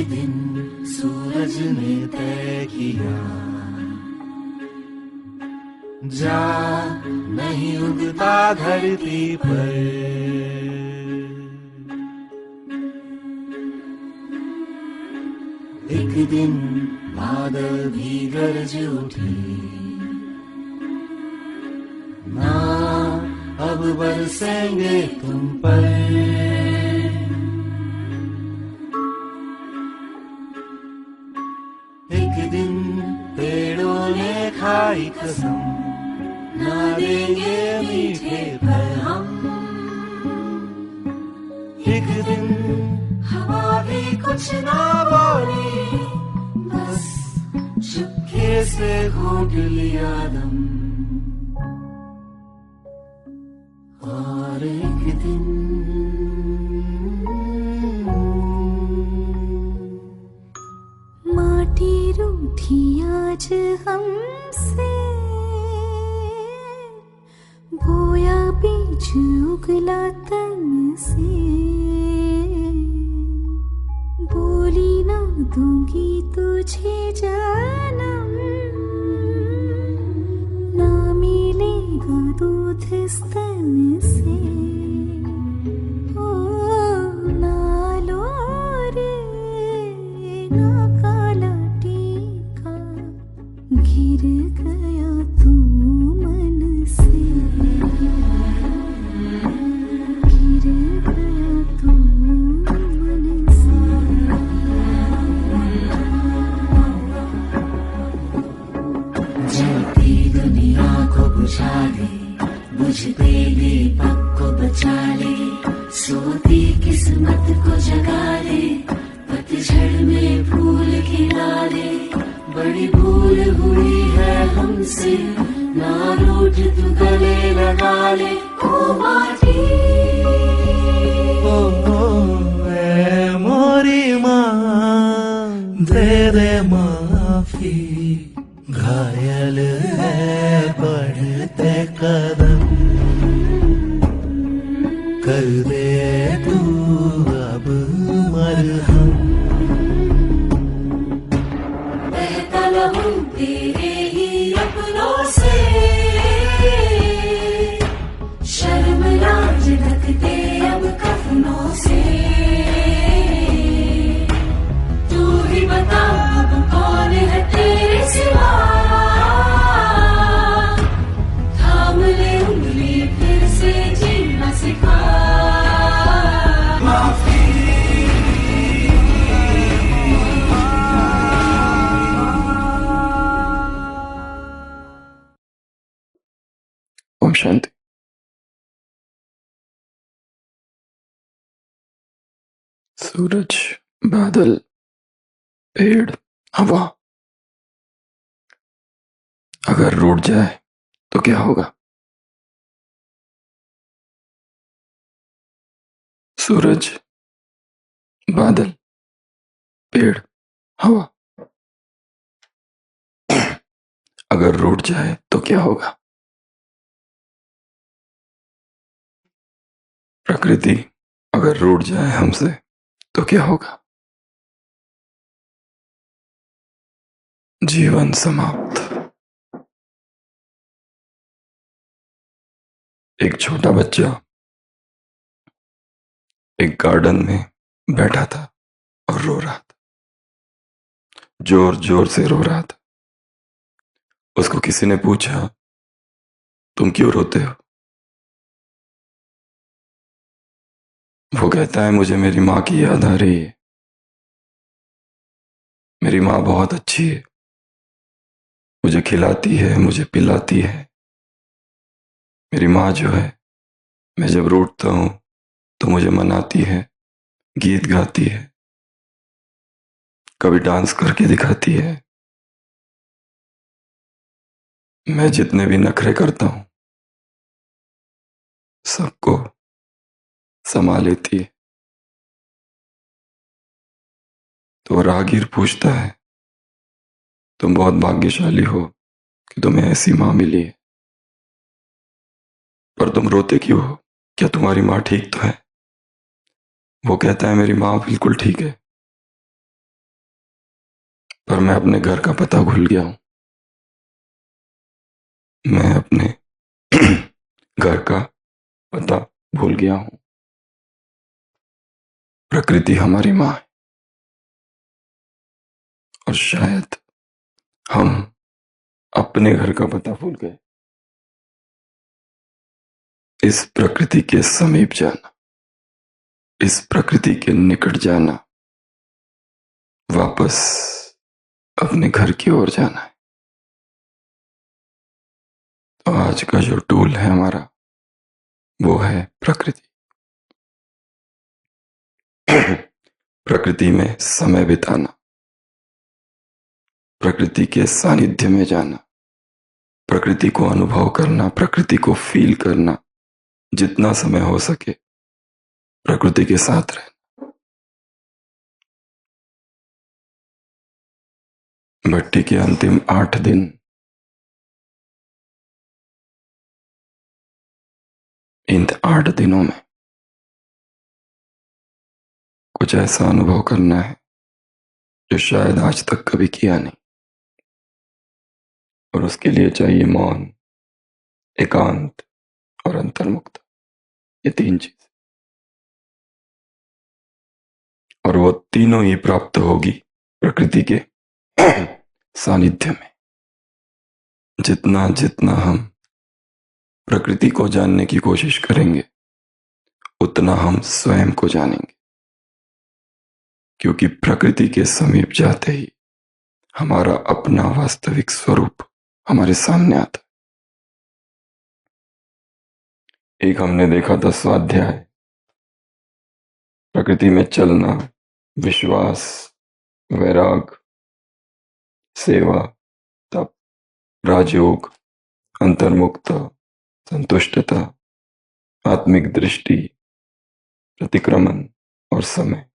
दिन सूरज ने तय किया, जा नहीं उगता धरती पर। एक दिन बादल भी गरज उठे, ना अब बरसेंगे तुम पर। एक दिन पेड़ों ने खाई कसम, ना देंगे मीठे फल हम। एक दिन हवा भी कुछ ना बोली, बस चुपके से घोट लिया दम। और एक दिन माटी रूठी आज हमसे, बोया बीज उगला तन से। बोली ना दूंगी तुझे जानम, ना मिलेगा दूध स्तन से। ओ ना लो रे ना काला टीका, गिर गया तू मन से। गिर गया तू मन से। जलती दुनिया को बुझा दे, बुझते दीपक को बचा ले। सोती किस्मत को जगा दे, पतझड़ में फूल खिला दे। बड़ी भूल हुई है हमसे, ना रूठ तू गले लगा ले। ओ माटी, ए मोरी माँ दे दे माफी, घायल है बढ़ते कदम। कर दे तू अब मरहम। बहता लहू तेरे ही अपनों से, शर्म लाज ढकते अब कफनों से। तू ही बता अब कौन है तेरे सिवा, थाम ले उंगली फिर से जीना सिखा। ओम शांति। सूरज, बादल, पेड़, हवा अगर रूठ जाए तो क्या होगा? सूरज, बादल, पेड़, हवा अगर रूठ जाए तो क्या होगा? प्रकृति अगर रूठ जाए हमसे तो क्या होगा? जीवन समाप्त। एक छोटा बच्चा एक गार्डन में बैठा था और रो रहा था, जोर जोर से रो रहा था। उसको किसी ने पूछा, तुम क्यों रोते हो? वो कहता है, मुझे मेरी माँ की याद आ रही है। मेरी माँ बहुत अच्छी है, मुझे खिलाती है, मुझे पिलाती है। मेरी माँ जो है, मैं जब रूठता हूँ तो मुझे मनाती है, गीत गाती है, कभी डांस करके दिखाती है। मैं जितने भी नखरे करता हूँ सबको समा लेती है। तो राहगीर पूछता है, तुम बहुत भाग्यशाली हो कि तुम्हें ऐसी माँ मिली है, पर तुम रोते क्यों हो? क्या तुम्हारी माँ ठीक तो है? वो कहता है, मेरी माँ बिल्कुल ठीक है, पर मैं अपने घर का पता भूल गया हूं। मैं अपने घर का पता भूल गया हूं। प्रकृति हमारी माँ है और शायद हम अपने घर का पता भूल गए। इस प्रकृति के समीप जाना, इस प्रकृति के निकट जाना, वापस अपने घर की ओर जाना है। तो आज का जो टूल है हमारा, वो है प्रकृति। प्रकृति में समय बिताना, प्रकृति के सानिध्य में जाना, प्रकृति को अनुभव करना, प्रकृति को फील करना, जितना समय हो सके प्रकृति के साथ रहना। भट्टी के अंतिम 8 दिन इन 8 दिनों में कुछ ऐसा अनुभव करना है जो शायद आज तक कभी किया नहीं। और उसके लिए चाहिए मौन, एकांत और अंतर्मुक्त, ये 3 चीज। और वो तीनों ही प्राप्त होगी प्रकृति के सानिध्य में। जितना जितना हम प्रकृति को जानने की कोशिश करेंगे, उतना हम स्वयं को जानेंगे। क्योंकि प्रकृति के समीप जाते ही हमारा अपना वास्तविक स्वरूप हमारे सामने आता है। एक हमने देखा था स्वाध्याय, प्रकृति में चलना, विश्वास, वैराग, सेवा, तप, राजयोग, अंतर्मुक्ता, संतुष्टता, आत्मिक दृष्टि, प्रतिक्रमण और समय।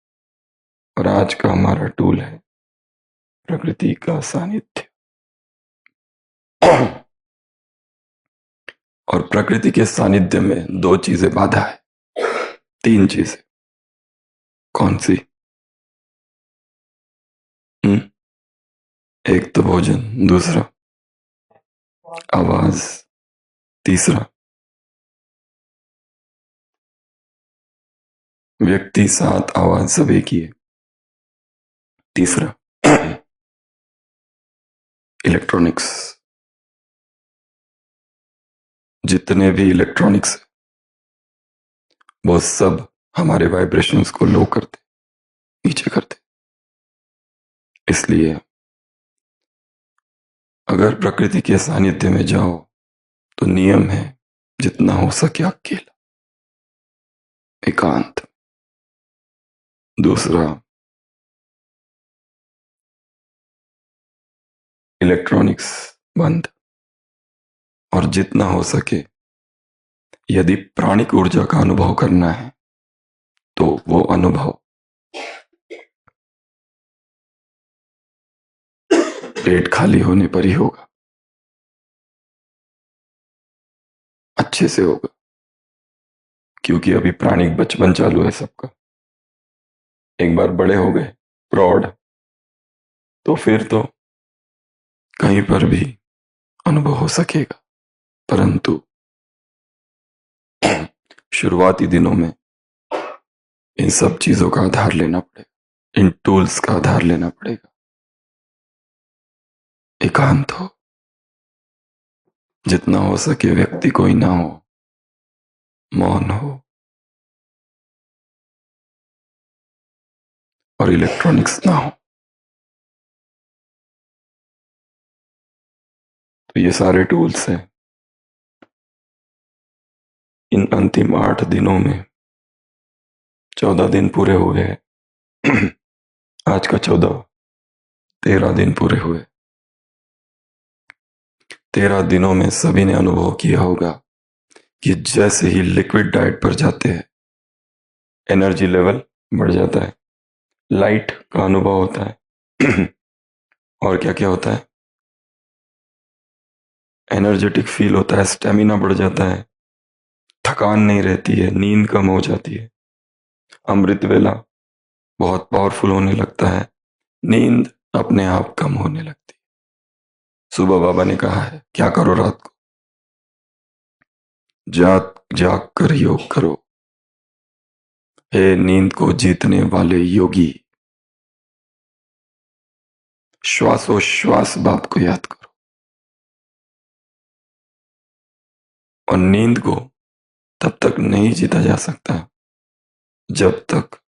और आज का हमारा टूल है प्रकृति का सानिध्य। और प्रकृति के सानिध्य में 2 चीजें बाधा है, 3 चीजें। कौन सी? एक तो भोजन, दूसरा आवाज, तीसरा व्यक्ति, 7 आवाज सब एक ही है, तीसरा इलेक्ट्रॉनिक्स। जितने भी इलेक्ट्रॉनिक्स वो सब हमारे वाइब्रेशंस को लो करते, नीचे करते। इसलिए अगर प्रकृति के सानिध्य में जाओ तो नियम है जितना हो सके अकेला, एकांत। दूसरा इलेक्ट्रॉनिक्स बंद। और जितना हो सके यदि प्राणिक ऊर्जा का अनुभव करना है तो वो अनुभव पेट खाली होने पर ही होगा, अच्छे से होगा। क्योंकि अभी प्राणिक बचपन चालू है सबका। एक बार बड़े हो गए, प्रौढ़, तो फिर तो कहीं पर भी अनुभव हो सकेगा। परंतु शुरुआती दिनों में इन सब चीजों का आधार लेना पड़ेगा, इन टूल्स का आधार लेना पड़ेगा। एकांत हो, जितना हो सके व्यक्ति कोई ना हो, मौन हो, और इलेक्ट्रॉनिक्स ना हो। तो ये सारे टूल्स हैं। इन अंतिम 8 दिनों में 14 दिन पूरे हुए हैं। आज का 14, 13 दिन पूरे हुए। 13 दिनों में सभी ने अनुभव किया होगा कि जैसे ही लिक्विड डाइट पर जाते हैं एनर्जी लेवल बढ़ जाता है, लाइट का अनुभव होता है। और क्या क्या होता है? एनर्जेटिक फील होता है, स्टेमिना बढ़ जाता है, थकान नहीं रहती है, नींद कम हो जाती है, अमृत वेला बहुत पावरफुल होने लगता है, नींद अपने आप कम होने लगती। सुबह बाबा ने कहा है क्या करो रात को, जाग जाग कर योग करो, हे नींद को जीतने वाले योगी, श्वासोश्वास बाप को याद करो। और नींद को तब तक नहीं जीता जा सकता जब तक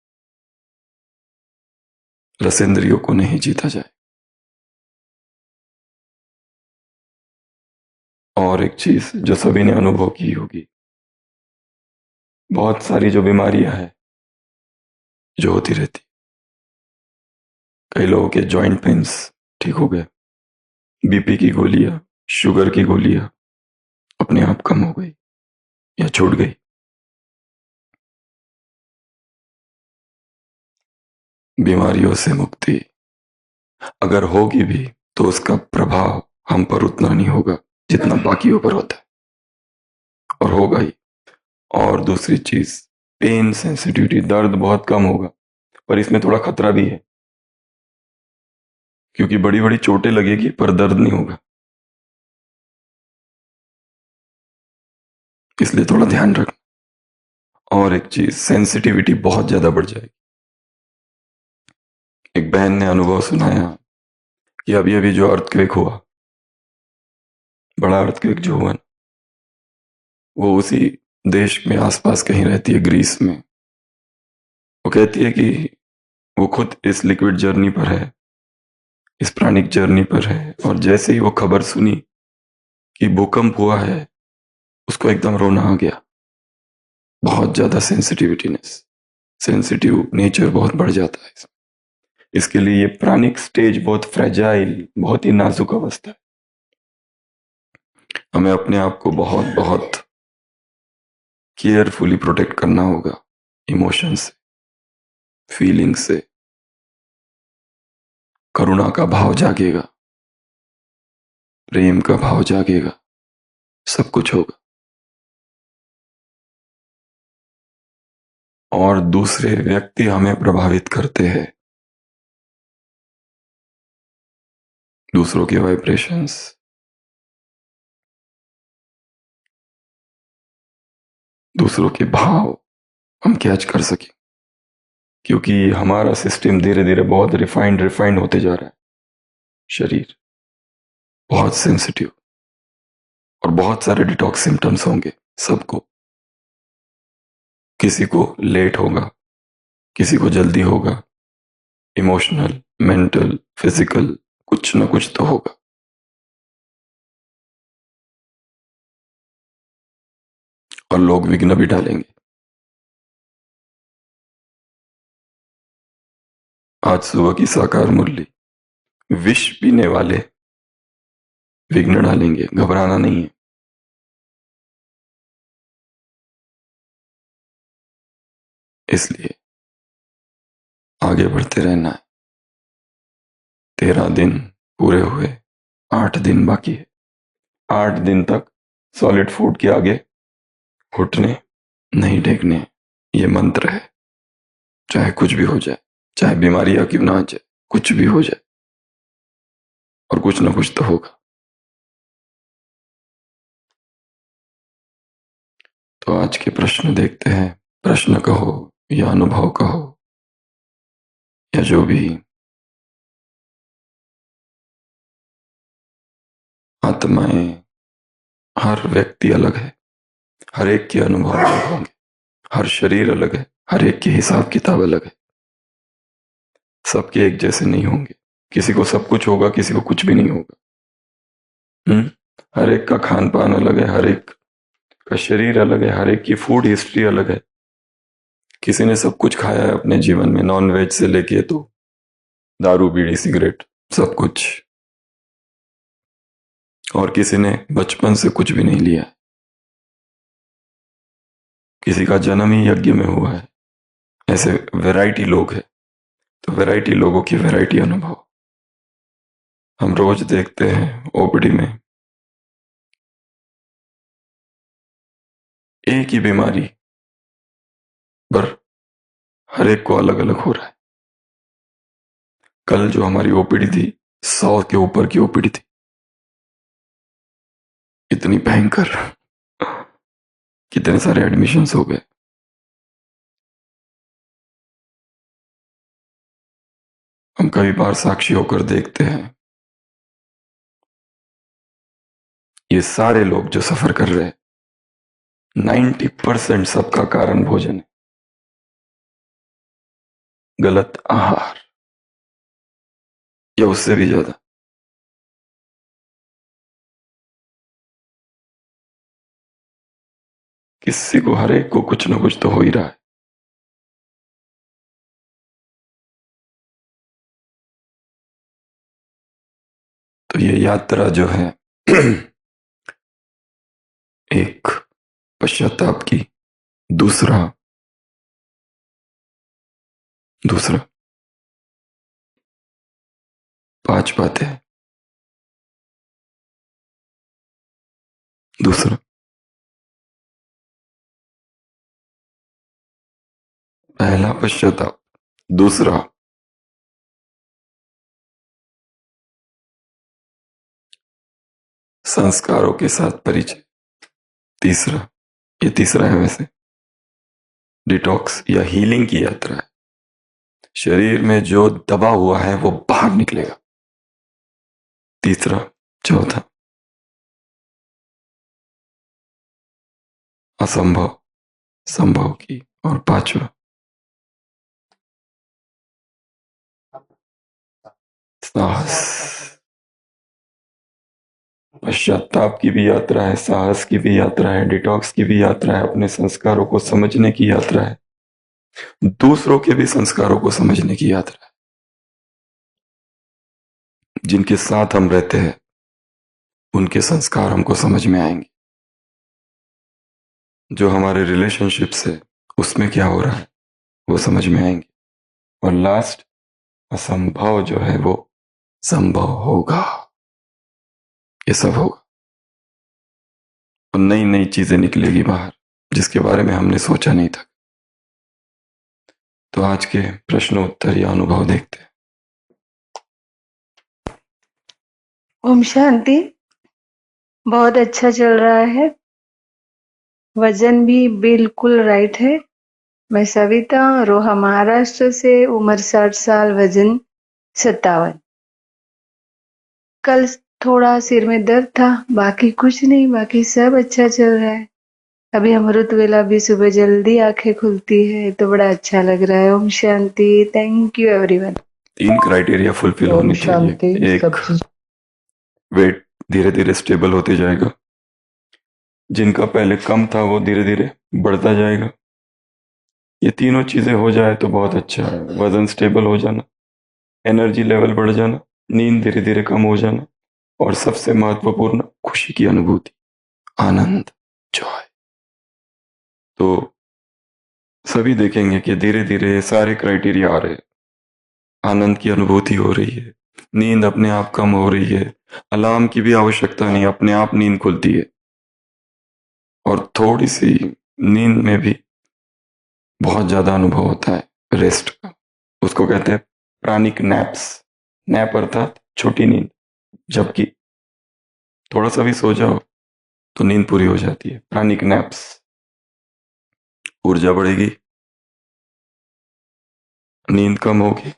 रसेंद्रियों को नहीं जीता जाए। और एक चीज जो सभी ने अनुभव की होगी, बहुत सारी जो बीमारियां हैं जो होती रहती, कई लोगों के जॉइंट पेन्स ठीक हो गए, बीपी की गोलियां, शुगर की गोलियां अपने आप कम हो गई या छूट गई। बीमारियों से मुक्ति अगर होगी भी तो उसका प्रभाव हम पर उतना नहीं होगा जितना बाकियों पर होता है, और होगा ही। और दूसरी चीज, पेन सेंसिटिविटी, दर्द बहुत कम होगा, पर इसमें थोड़ा खतरा भी है क्योंकि बड़ी बड़ी चोटें लगेगी पर दर्द नहीं होगा, इसलिए थोड़ा ध्यान रखना। और एक चीज, सेंसिटिविटी बहुत ज्यादा बढ़ जाएगी। एक बहन ने अनुभव सुनाया कि अभी अभी जो अर्थक्वेक हुआ, बड़ा अर्थक्वेक जो हुआ, वो उसी देश में आसपास कहीं रहती है, ग्रीस में। वो कहती है कि वो खुद इस लिक्विड जर्नी पर है, इस प्राणिक जर्नी पर है, और जैसे ही वो खबर सुनी कि भूकंप हुआ है, उसको एकदम रोना आ गया। बहुत ज्यादा सेंसिटिव नेचर बहुत बढ़ जाता है इसके लिए ये प्राणिक स्टेज बहुत फ्रेजाइल, बहुत ही नाजुक अवस्था है। हमें अपने आप को बहुत बहुत केयरफुली प्रोटेक्ट करना होगा, इमोशन से, फीलिंग से। करुणा का भाव जागेगा, प्रेम का भाव जागेगा, सब कुछ होगा। और दूसरे व्यक्ति हमें प्रभावित करते हैं, दूसरों के वाइब्रेशंस, दूसरों के भाव हम कैच कर सकें, क्योंकि हमारा सिस्टम धीरे धीरे बहुत रिफाइंड होते जा रहा है। शरीर बहुत सेंसिटिव, और बहुत सारे डिटॉक्स सिम्टम्स होंगे सबको। किसी को लेट होगा, किसी को जल्दी होगा, इमोशनल, मेंटल, फिजिकल, कुछ ना कुछ तो होगा। और लोग विघ्न भी डालेंगे। आज सुबह की साकार मुरली, विष पीने वाले विघ्न डालेंगे, घबराना नहीं है। इसलिए आगे बढ़ते रहना है। 13 दिन पूरे हुए, 8 दिन बाकी है। 8 दिन तक सॉलिड फूड के आगे घुटने नहीं टेकने, ये मंत्र है। चाहे कुछ भी हो जाए, चाहे बीमारियां क्यों ना आ जाए, कुछ भी हो जाए, और कुछ ना कुछ तो होगा। तो आज के प्रश्न देखते हैं। प्रश्न कहो या अनुभव कहो या जो भी, आत्माएं, हर व्यक्ति अलग है, हर एक के अनुभव अलग होंगे, हर शरीर अलग है, हर एक के हिसाब किताब अलग है, सबके एक जैसे नहीं होंगे। किसी को सब कुछ होगा, किसी को कुछ भी नहीं होगा। हर एक का खान पान अलग है, हर एक का शरीर अलग है, हर एक की फूड हिस्ट्री अलग है। किसी ने सब कुछ खाया है अपने जीवन में, नॉन वेज से लेके तो दारू, बीड़ी, सिगरेट, सब कुछ। और किसी ने बचपन से कुछ भी नहीं लिया है। किसी का जन्म ही यज्ञ में हुआ है। ऐसे वैरायटी लोग हैं, तो वैरायटी लोगों की वैरायटी अनुभव। हम रोज देखते हैं ओपीडी में एक ही बीमारी पर हर एक को अलग अलग हो रहा है। कल जो हमारी ओपीडी थी 100 के ऊपर की ओपीडी थी, इतनी भयंकर, कितने सारे एडमिशन्स हो गए। हम कई बार साक्षी होकर देखते हैं, ये सारे लोग जो सफर कर रहे हैं 90% सबका कारण भोजन है, गलत आहार, या उससे भी ज्यादा। किसी को, हर एक को कुछ ना कुछ तो हो ही रहा है। तो ये यात्रा जो है एक पश्चाताप की, दूसरा 5 बातें। दूसरा, पहला पश्चाताप, दूसरा संस्कारों के साथ परिचय, तीसरा, ये तीसरा है वैसे, डिटॉक्स या हीलिंग की यात्रा है। शरीर में जो दबा हुआ है वो बाहर निकलेगा, तीसरा। चौथा, असंभव संभव की, और पांचवा साहस। पश्चाताप की भी यात्रा है, साहस की भी यात्रा है, डिटॉक्स की भी यात्रा है, अपने संस्कारों को समझने की यात्रा है, दूसरों के भी संस्कारों को समझने की यात्रा है। जिनके साथ हम रहते हैं उनके संस्कार हमको समझ में आएंगे, जो हमारे रिलेशनशिप्स है उसमें क्या हो रहा है वो समझ में आएंगे, और लास्ट, असंभव जो है वो संभव होगा। ये सब होगा और नई नई चीजें निकलेगी बाहर, जिसके बारे में हमने सोचा नहीं था। तो आज के प्रश्न उत्तर या अनुभव देखते हैं। ओम शांति। बहुत अच्छा चल रहा है, वजन भी बिल्कुल राइट है। मैं सविता, रोहा महाराष्ट्र से, उम्र 60 साल, वजन 57। कल थोड़ा सिर में दर्द था, बाकी कुछ नहीं, बाकी सब अच्छा चल रहा है। अभी अमृत वेला भी सुबह जल्दी आंखें खुलती है तो बड़ा अच्छा लग रहा है। ओम शांति। Thank you everyone. 3 criteria fulfil होने चाहिए। एक, वेट धीरे धीरे स्टेबल होते जाएगा, जिनका पहले कम था वो धीरे धीरे बढ़ता जाएगा। ये तीनों चीजें हो जाए तो बहुत अच्छा है। वजन स्टेबल हो जाना, एनर्जी लेवल बढ़ जाना, नींद धीरे धीरे कम हो जाना, और सबसे महत्वपूर्ण खुशी की अनुभूति, आनंद, जॉय। तो सभी देखेंगे कि धीरे धीरे सारे क्राइटेरिया आ रहे हैं। आनंद की अनुभूति हो रही है, नींद अपने आप कम हो रही है, अलार्म की भी आवश्यकता नहीं, अपने आप नींद खुलती है, और थोड़ी सी नींद में भी बहुत ज्यादा अनुभव होता है रेस्ट का। उसको कहते हैं प्राणिक नैप्स। नैप अर्थात छोटी नींद, जबकि थोड़ा सा भी सो जाओ तो नींद पूरी हो जाती है। प्राणिक नैप्स, ऊर्जा बढ़ेगी, नींद कम होगी,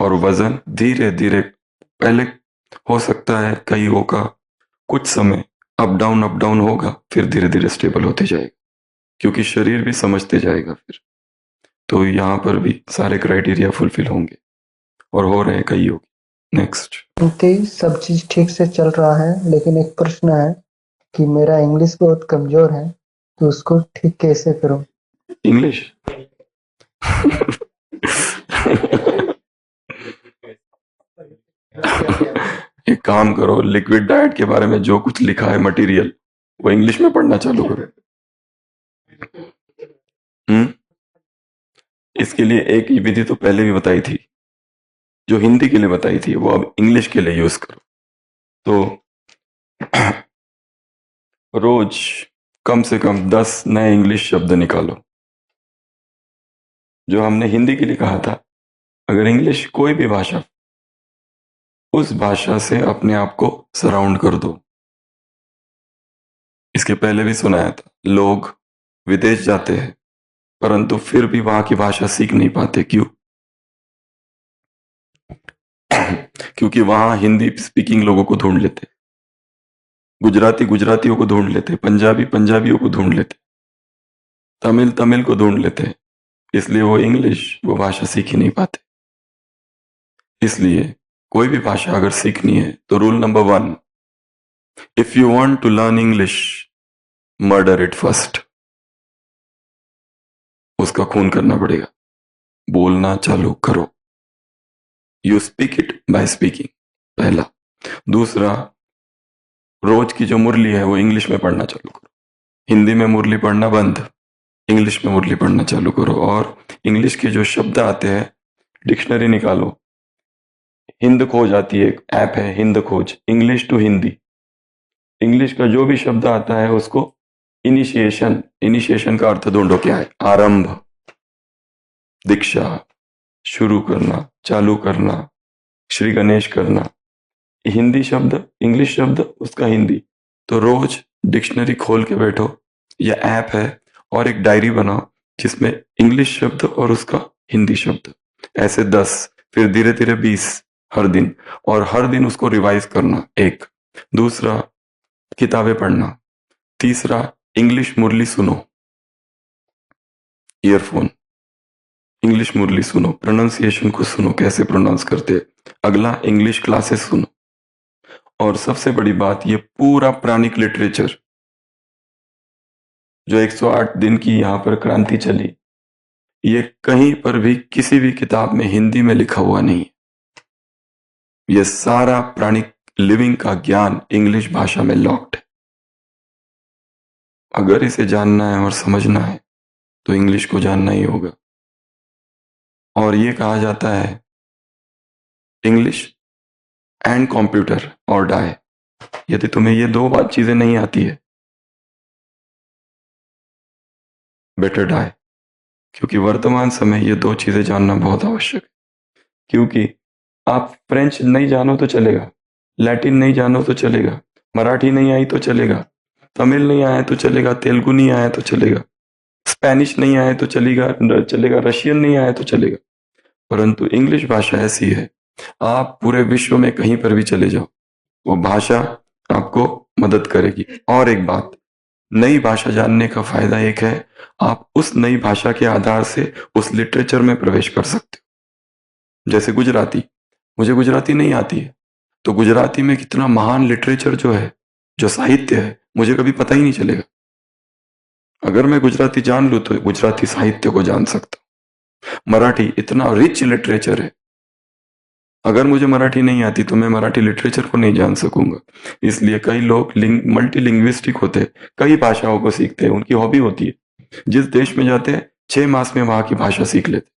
और वजन धीरे धीरे, पहले हो सकता है कईयों का कुछ समय अप डाउन होगा, फिर धीरे धीरे स्टेबल होते जाएगा, क्योंकि शरीर भी समझते जाएगा फिर। तो यहाँ पर भी सारे क्राइटेरिया फुलफिल होंगे और हो रहे हैं कईयों के। नेक्स्ट। सब चीज ठीक से चल रहा है, लेकिन एक प्रश्न है कि मेरा इंग्लिश बहुत कमजोर है, तो उसको ठीक कैसे करूं? इंग्लिश एक काम करो, लिक्विड डाइट के बारे में जो कुछ लिखा है मटेरियल वो इंग्लिश में पढ़ना चालू करो। इसके लिए एक विधि तो पहले भी बताई थी, जो हिंदी के लिए बताई थी, वो अब इंग्लिश के लिए यूज करो। तो रोज कम से कम 10 नए इंग्लिश शब्द निकालो। जो हमने हिंदी के लिए कहा था, अगर इंग्लिश कोई भी भाषा उस भाषा से अपने आप को सराउंड कर दो। इसके पहले भी सुनाया था, लोग विदेश जाते हैं परंतु फिर भी वहां की भाषा सीख नहीं पाते। क्यों? क्योंकि वहां हिंदी स्पीकिंग लोगों को ढूंढ लेते, गुजराती गुजरातियों को ढूंढ लेते, पंजाबी पंजाबियों को ढूंढ लेते, तमिल तमिल को ढूंढ लेते, इसलिए वो इंग्लिश वो भाषा सीख ही नहीं पाते। इसलिए कोई भी भाषा अगर सीखनी है तो rule number 1, if you want to learn English, murder it first. उसका खून करना पड़ेगा, बोलना चालू करो। You speak it by speaking, पहला। दूसरा, रोज की जो मुरली है वो इंग्लिश में पढ़ना चालू करो। हिंदी में मुरली पढ़ना बंद, इंग्लिश में मुरली पढ़ना चालू करो। और इंग्लिश के जो शब्द आते हैं डिक्शनरी निकालो। हिंद खोज आती है, एक ऐप है हिंद खोज, इंग्लिश टू हिंदी। इंग्लिश का जो भी शब्द आता है उसको इनिशिएशन, इनिशिएशन का अर्थ ढूंढो क्या है। आरंभ, दीक्षा, शुरू करना, चालू करना, श्री गणेश करना। हिंदी शब्द इंग्लिश शब्द उसका हिंदी। तो रोज डिक्शनरी खोल के बैठो, या ऐप है, और एक डायरी बनाओ जिसमें इंग्लिश शब्द और उसका हिंदी शब्द, ऐसे 10, फिर धीरे धीरे 20 हर दिन, और हर दिन उसको रिवाइज करना। एक। दूसरा, किताबें पढ़ना। तीसरा, इंग्लिश मुरली सुनो, ईयरफोन, इंग्लिश मुरली सुनो, प्रोनाउंसिएशन को सुनो कैसे प्रोनाउंस करते। अगला, इंग्लिश क्लासेस सुनो। और सबसे बड़ी बात, ये पूरा प्राणिक लिटरेचर जो 108 दिन की यहां पर क्रांति चली, ये कहीं पर भी किसी भी किताब में हिंदी में लिखा हुआ नहीं है। ये सारा प्राणिक लिविंग का ज्ञान इंग्लिश भाषा में लॉक्ड है। अगर इसे जानना है और समझना है तो इंग्लिश को जानना ही होगा। और ये कहा जाता है इंग्लिश एंड कंप्यूटर और डाई। यदि तुम्हें ये दो बात चीजें नहीं आती है, बेटर डाई। क्योंकि वर्तमान समय ये दो चीजें जानना बहुत आवश्यक है। क्योंकि आप फ्रेंच नहीं जानो तो चलेगा, लैटिन नहीं जानो तो चलेगा, मराठी नहीं आई तो चलेगा, तमिल नहीं आया तो चलेगा, तेलुगु नहीं आया तो चलेगा, स्पेनिश नहीं आया तो चलेगा, रशियन नहीं आया तो चलेगा, परंतु इंग्लिश भाषा ऐसी है, आप पूरे विश्व में कहीं पर भी चले जाओ, वो भाषा आपको मदद करेगी। और एक बात, नई भाषा जानने का फायदा एक है, आप उस नई भाषा के आधार से उस लिटरेचर में प्रवेश कर सकते हो। जैसे गुजराती, मुझे गुजराती नहीं आती है, तो गुजराती में कितना महान लिटरेचर जो है, जो साहित्य है, मुझे कभी पता ही नहीं चलेगा। अगर मैं गुजराती जान लूं तो गुजराती साहित्य को जान सकता हूं। मराठी इतना रिच लिटरेचर है, अगर मुझे मराठी नहीं आती तो मैं मराठी लिटरेचर को नहीं जान सकूंगा। इसलिए कई लोग मल्टी लिंग्विस्टिक होते हैं, कई भाषाओं को सीखते हैं, उनकी हॉबी होती है। जिस देश में जाते हैं 6 मास में वहां की भाषा सीख लेते।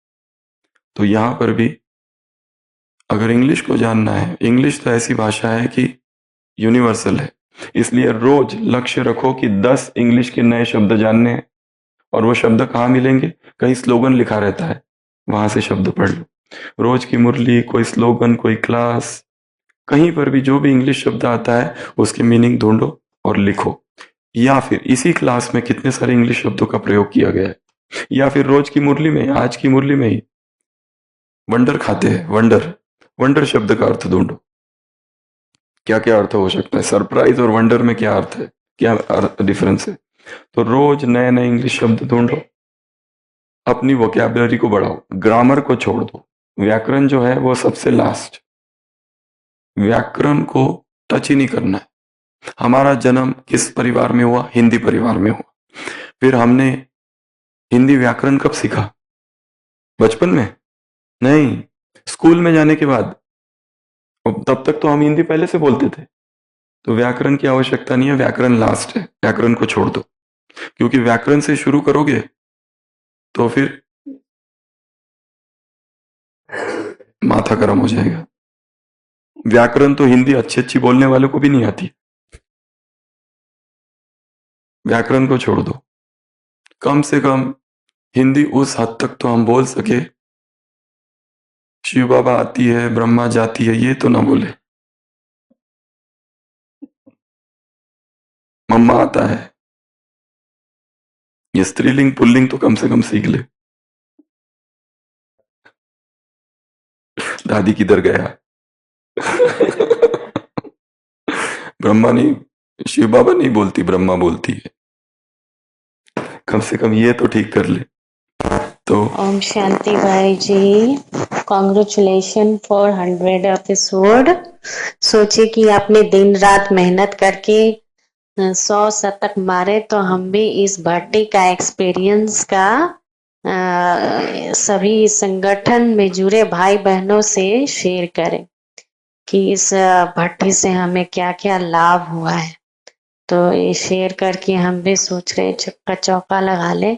तो यहां पर भी अगर इंग्लिश को जानना है, इंग्लिश तो ऐसी भाषा है कि यूनिवर्सल है, इसलिए रोज लक्ष्य रखो कि 10 इंग्लिश के नए शब्द जानने हैं। और वो शब्द कहाँ मिलेंगे? कहीं स्लोगन लिखा रहता है, वहां से शब्द पढ़ लो। रोज की मुरली, कोई स्लोगन, कोई क्लास, कहीं पर भी जो भी इंग्लिश शब्द आता है उसके मीनिंग ढूंढो और लिखो। या फिर इसी क्लास में कितने सारे इंग्लिश शब्दों का प्रयोग किया गया है, या फिर रोज की मुरली में, आज की मुरली में ही वंडर खाते हैं, वंडर, वंडर शब्द का अर्थ ढूंढो, क्या क्या अर्थ हो सकता है। सरप्राइज और वंडर में क्या अर्थ है, क्या डिफरेंस है। तो रोज नए नए इंग्लिश शब्द ढूंढो, अपनी वोकैबुलरी को बढ़ाओ, ग्रामर को छोड़ दो। व्याकरण जो है वो सबसे लास्ट, व्याकरण को टच ही नहीं करना है। हमारा जन्म किस परिवार में हुआ? हिंदी परिवार में हुआ। फिर हमने हिंदी व्याकरण कब सीखा? बचपन में नहीं, स्कूल में जाने के बाद। तब तक तो हम हिंदी पहले से बोलते थे, तो व्याकरण की आवश्यकता नहीं है, व्याकरण लास्ट है, व्याकरण को छोड़ दो। क्योंकि व्याकरण से शुरू करोगे तो फिर माथा गर्म हो जाएगा। व्याकरण तो हिंदी अच्छी अच्छी बोलने वालों को भी नहीं आती, व्याकरण को छोड़ दो। कम से कम हिंदी उस हद तक तो हम बोल सके, शिव बाबा आती है, ब्रह्मा जाती है, ये तो ना बोले। मम्मा आता है, ये स्त्रीलिंग पुल्लिंग तो कम से कम सीख ले। दादी किधर गया? ब्रह्मा नहीं, शिव बाबा नहीं बोलती, ब्रह्मा बोलती है। कम से कम ये तो ठीक कर ले। तो ओम शांति भाई जी, कॉन्ग्रेचुलेशन फॉर 100 एपिसोड। सोचे कि आपने दिन रात मेहनत करके 100 शतक मारे, तो हम भी इस भट्टी का एक्सपीरियंस का सभी संगठन में जुड़े भाई बहनों से शेयर करें कि इस भट्टी से हमें क्या क्या लाभ हुआ है। तो ये शेयर करके हम भी सोच रहे चक्का चौका लगा ले,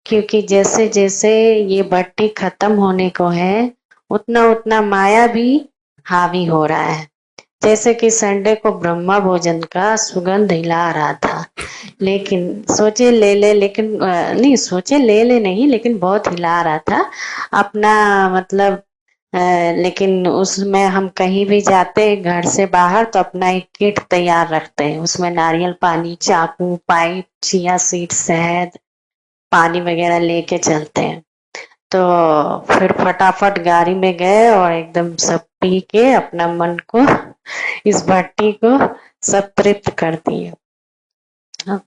क्योंकि जैसे जैसे ये भट्टी खत्म होने को है, उतना उतना माया भी हावी हो रहा है। जैसे कि संडे को ब्रह्मा भोजन का सुगंध हिला रहा था, लेकिन सोचे ले ले, लेकिन नहीं सोचे ले ले नहीं, लेकिन बहुत हिला रहा था अपना, मतलब लेकिन उसमें हम कहीं भी जाते हैं घर से बाहर तो अपना एक किट तैयार रखते हैं। उसमें नारियल पानी, चाकू, पाइप, चिया सीड, शहद, पानी वगैरह लेके चलते हैं। तो फिर फटाफट गाड़ी में गए और एकदम सब पी के अपना मन को, इस भट्टी को सब तृप्त कर दिए,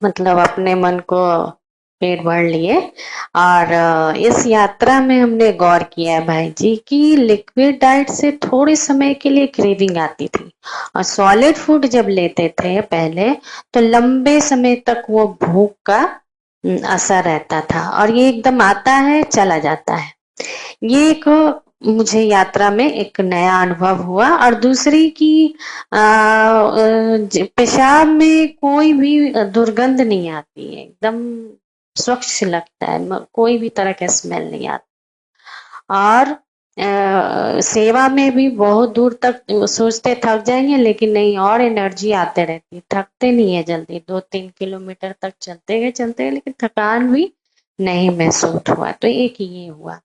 मतलब अपने मन को पेट भर लिए। और इस यात्रा में हमने गौर किया है भाई जी कि लिक्विड डाइट से थोड़े समय के लिए क्रेविंग आती थी, और सॉलिड फूड जब लेते थे पहले तो लंबे समय तक वो भूख का असर रहता था, और ये एकदम आता है चला जाता है। ये एक मुझे यात्रा में एक नया अनुभव हुआ। और दूसरी की पेशाब में कोई भी दुर्गंध नहीं आती है, एकदम स्वच्छ लगता है, कोई भी तरह का स्मेल नहीं आता। और सेवा में भी बहुत दूर तक सोचते थक जाएंगे, लेकिन नहीं, और एनर्जी आते रहती, थकते नहीं है जल्दी। 2-3 किलोमीटर तक चलते गए, लेकिन थकान भी नहीं महसूस हुआ। तो एक ये हुआ।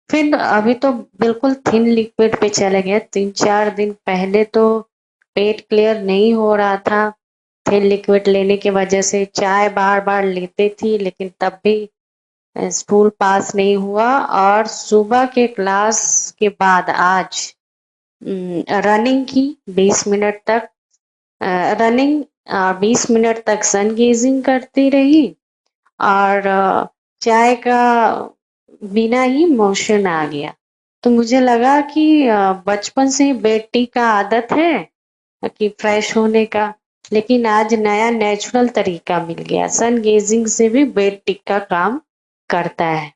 फिर अभी तो बिल्कुल थिन लिक्विड पे चले गए। 3-4 दिन पहले तो पेट क्लियर नहीं हो रहा था थिन लिक्विड लेने की वजह से। चाय बार बार लेते थी, लेकिन तब भी स्कूल पास नहीं हुआ। और सुबह के क्लास के बाद आज रनिंग की 20 मिनट तक, रनिंग 20 मिनट तक सन गेजिंग करती रही, और चाय का बिना ही मोशन आ गया। तो मुझे लगा कि बचपन से ही बेटी का आदत है कि फ्रेश होने का, लेकिन आज नया नेचुरल तरीका मिल गया। सन गेजिंग से भी बेड टिक्का काम करता है।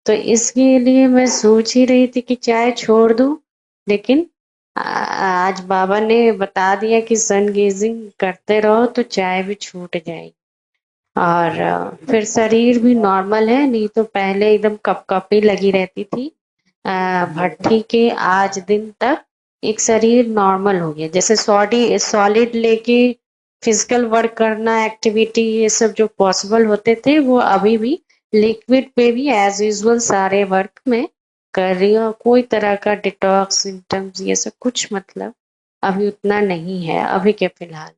तो इसके लिए मैं सोच ही रही थी कि चाय छोड़ दूं, लेकिन आज बाबा ने बता दिया कि सन गेजिंग करते रहो तो चाय भी छूट जाएगी। और फिर शरीर भी नॉर्मल है, नहीं तो पहले एकदम कपकपी लगी रहती थी। भट्टी के आज दिन तक एक शरीर नॉर्मल हो गया। जैसे सॉलिड लेके फिजिकल वर्क करना, एक्टिविटी, ये सब जो पॉसिबल होते थे, वो अभी भी लिक्विड पे भी एज यूजुअल सारे वर्क में कर रही हूँ। कोई तरह का डिटॉक्स सिम्टम्स ये सब कुछ मतलब अभी उतना नहीं है अभी के फिलहाल।